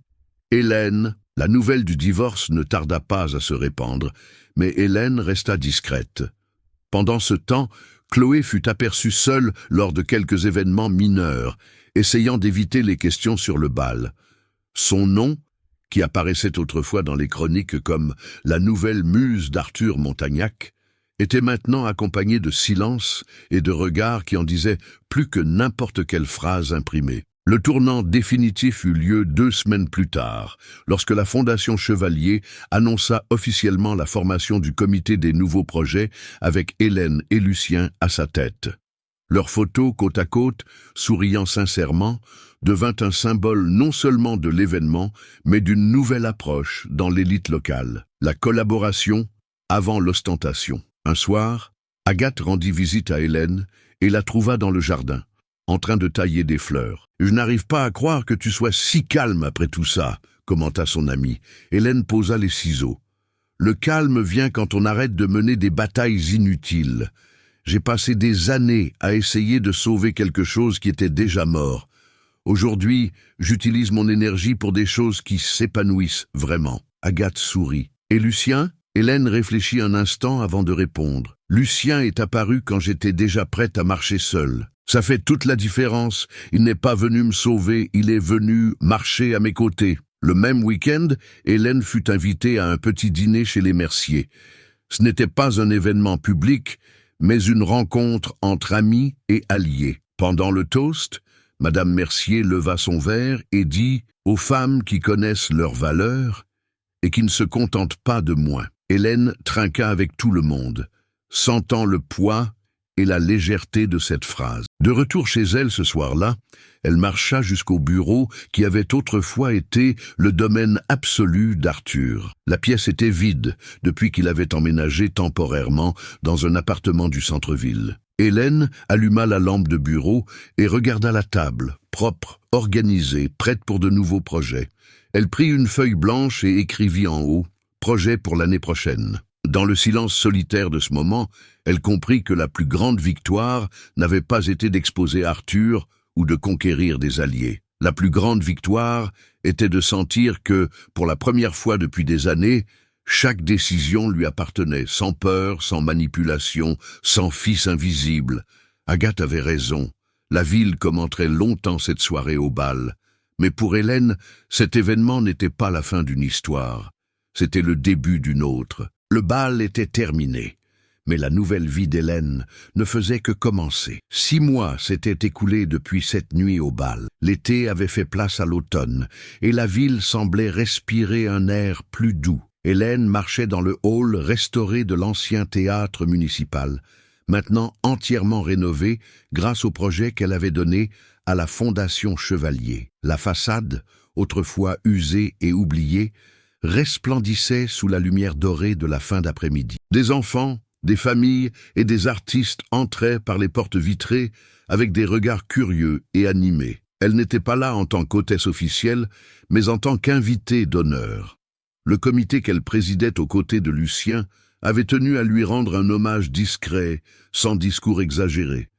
Hélène. La nouvelle du divorce ne tarda pas à se répandre, mais Hélène resta discrète. Pendant ce temps, Chloé fut aperçue seule lors de quelques événements mineurs, essayant d'éviter les questions sur le bal. Son nom, qui apparaissait autrefois dans les chroniques comme « la nouvelle muse d'Arthur Montagnac », était maintenant accompagné de silence et de regards qui en disaient plus que n'importe quelle phrase imprimée. Le tournant définitif eut lieu 2 semaines plus tard, lorsque la Fondation Chevalier annonça officiellement la formation du comité des nouveaux projets avec Hélène et Lucien à sa tête. Leur photo, côte à côte, souriant sincèrement, devint un symbole non seulement de l'événement, mais d'une nouvelle approche dans l'élite locale. La collaboration avant l'ostentation. Un soir, Agathe rendit visite à Hélène et la trouva dans le jardin, en train de tailler des fleurs. « Je n'arrive pas à croire que tu sois si calme après tout ça, » commenta son amie. Hélène posa les ciseaux. « Le calme vient quand on arrête de mener des batailles inutiles. J'ai passé des années à essayer de sauver quelque chose qui était déjà mort. Aujourd'hui, j'utilise mon énergie pour des choses qui s'épanouissent vraiment. » Agathe sourit. « Et Lucien ?» Hélène réfléchit un instant avant de répondre. « Lucien est apparu quand j'étais déjà prête à marcher seule. Ça fait toute la différence. Il n'est pas venu me sauver, il est venu marcher à mes côtés. » Le même week-end, Hélène fut invitée à un petit dîner chez les Mercier. Ce n'était pas un événement public, mais une rencontre entre amis et alliés. Pendant le toast, Madame Mercier leva son verre et dit « Aux femmes qui connaissent leurs valeurs et qui ne se contentent pas de moins. » Hélène trinqua avec tout le monde, sentant le poids et la légèreté de cette phrase. De retour chez elle ce soir-là, elle marcha jusqu'au bureau qui avait autrefois été le domaine absolu d'Arthur. La pièce était vide depuis qu'il avait emménagé temporairement dans un appartement du centre-ville. Hélène alluma la lampe de bureau et regarda la table, propre, organisée, prête pour de nouveaux projets. Elle prit une feuille blanche et écrivit en haut « Projet pour l'année prochaine ». Dans le silence solitaire de ce moment, elle comprit que la plus grande victoire n'avait pas été d'exposer Arthur ou de conquérir des alliés. La plus grande victoire était de sentir que, pour la première fois depuis des années, chaque décision lui appartenait, sans peur, sans manipulation, sans fils invisible. Agathe avait raison. La ville commenterait longtemps cette soirée au bal. Mais pour Hélène, cet événement n'était pas la fin d'une histoire. C'était le début d'une autre. Le bal était terminé. Mais la nouvelle vie d'Hélène ne faisait que commencer. 6 mois s'étaient écoulés depuis cette nuit au bal. L'été avait fait place à l'automne, et la ville semblait respirer un air plus doux. Hélène marchait dans le hall restauré de l'ancien théâtre municipal, maintenant entièrement rénové grâce au projet qu'elle avait donné à la Fondation Chevalier. La façade, autrefois usée et oubliée, resplendissait sous la lumière dorée de la fin d'après-midi. Des enfants, des familles et des artistes entraient par les portes vitrées avec des regards curieux et animés. Elle n'était pas là en tant qu'hôtesse officielle, mais en tant qu'invitée d'honneur. Le comité qu'elle présidait aux côtés de Lucien avait tenu à lui rendre un hommage discret, sans discours exagéré.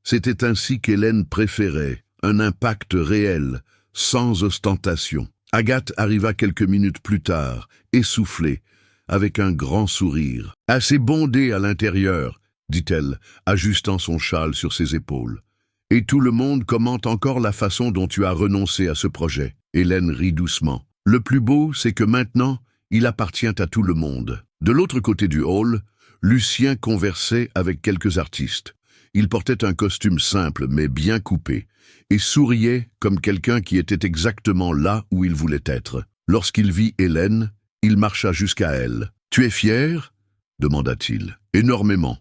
C'était ainsi qu'Hélène préférait, un impact réel, sans ostentation. Agathe arriva quelques minutes plus tard, essoufflée, avec un grand sourire. « Assez bondé à l'intérieur, » dit-elle, ajustant son châle sur ses épaules. « Et tout le monde commente encore la façon dont tu as renoncé à ce projet. » Hélène rit doucement. « Le plus beau, c'est que maintenant, il appartient à tout le monde. » De l'autre côté du hall, Lucien conversait avec quelques artistes. Il portait un costume simple mais bien coupé, et souriait comme quelqu'un qui était exactement là où il voulait être. Lorsqu'il vit Hélène, il marcha jusqu'à elle. « Tu es fière ?» demanda-t-il. « Énormément. »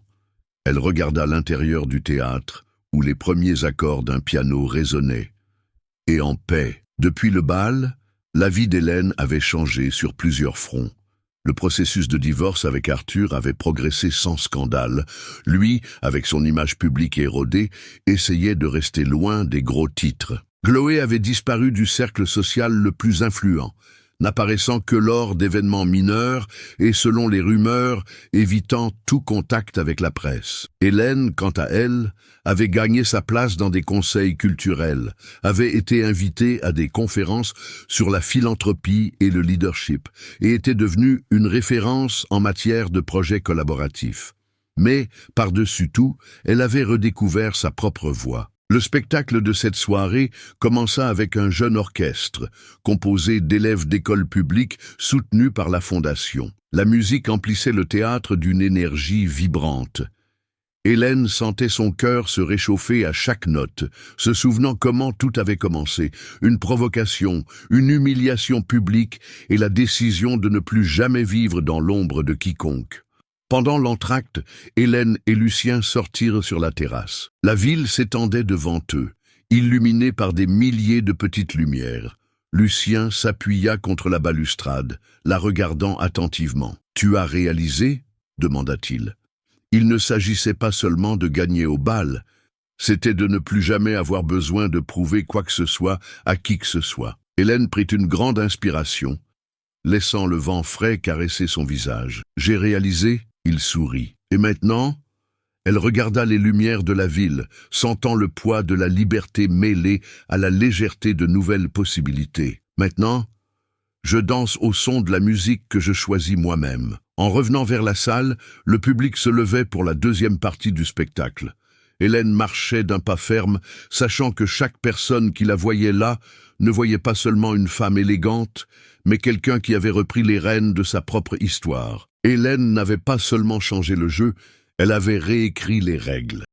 Elle regarda l'intérieur du théâtre, où les premiers accords d'un piano résonnaient. Et en paix. Depuis le bal, la vie d'Hélène avait changé sur plusieurs fronts. Le processus de divorce avec Arthur avait progressé sans scandale. Lui, avec son image publique érodée, essayait de rester loin des gros titres. Chloé avait disparu du cercle social le plus influent, n'apparaissant que lors d'événements mineurs et, selon les rumeurs, évitant tout contact avec la presse. Hélène, quant à elle, avait gagné sa place dans des conseils culturels, avait été invitée à des conférences sur la philanthropie et le leadership, et était devenue une référence en matière de projets collaboratifs. Mais, par-dessus tout, elle avait redécouvert sa propre voix. Le spectacle de cette soirée commença avec un jeune orchestre, composé d'élèves d'école publique soutenus par la Fondation. La musique emplissait le théâtre d'une énergie vibrante. Hélène sentait son cœur se réchauffer à chaque note, se souvenant comment tout avait commencé, une provocation, une humiliation publique et la décision de ne plus jamais vivre dans l'ombre de quiconque. Pendant l'entracte, Hélène et Lucien sortirent sur la terrasse. La ville s'étendait devant eux, illuminée par des milliers de petites lumières. Lucien s'appuya contre la balustrade, la regardant attentivement. « Tu as réalisé ?» demanda-t-il. Il ne s'agissait pas seulement de gagner au bal, c'était de ne plus jamais avoir besoin de prouver quoi que ce soit à qui que ce soit. Hélène prit une grande inspiration, laissant le vent frais caresser son visage. « J'ai réalisé ?» Il sourit. Et maintenant, elle regarda les lumières de la ville, sentant le poids de la liberté mêlée à la légèreté de nouvelles possibilités. Maintenant, je danse au son de la musique que je choisis moi-même. En revenant vers la salle, le public se levait pour la deuxième partie du spectacle. Hélène marchait d'un pas ferme, sachant que chaque personne qui la voyait là ne voyait pas seulement une femme élégante, mais quelqu'un qui avait repris les rênes de sa propre histoire. Hélène n'avait pas seulement changé le jeu, elle avait réécrit les règles.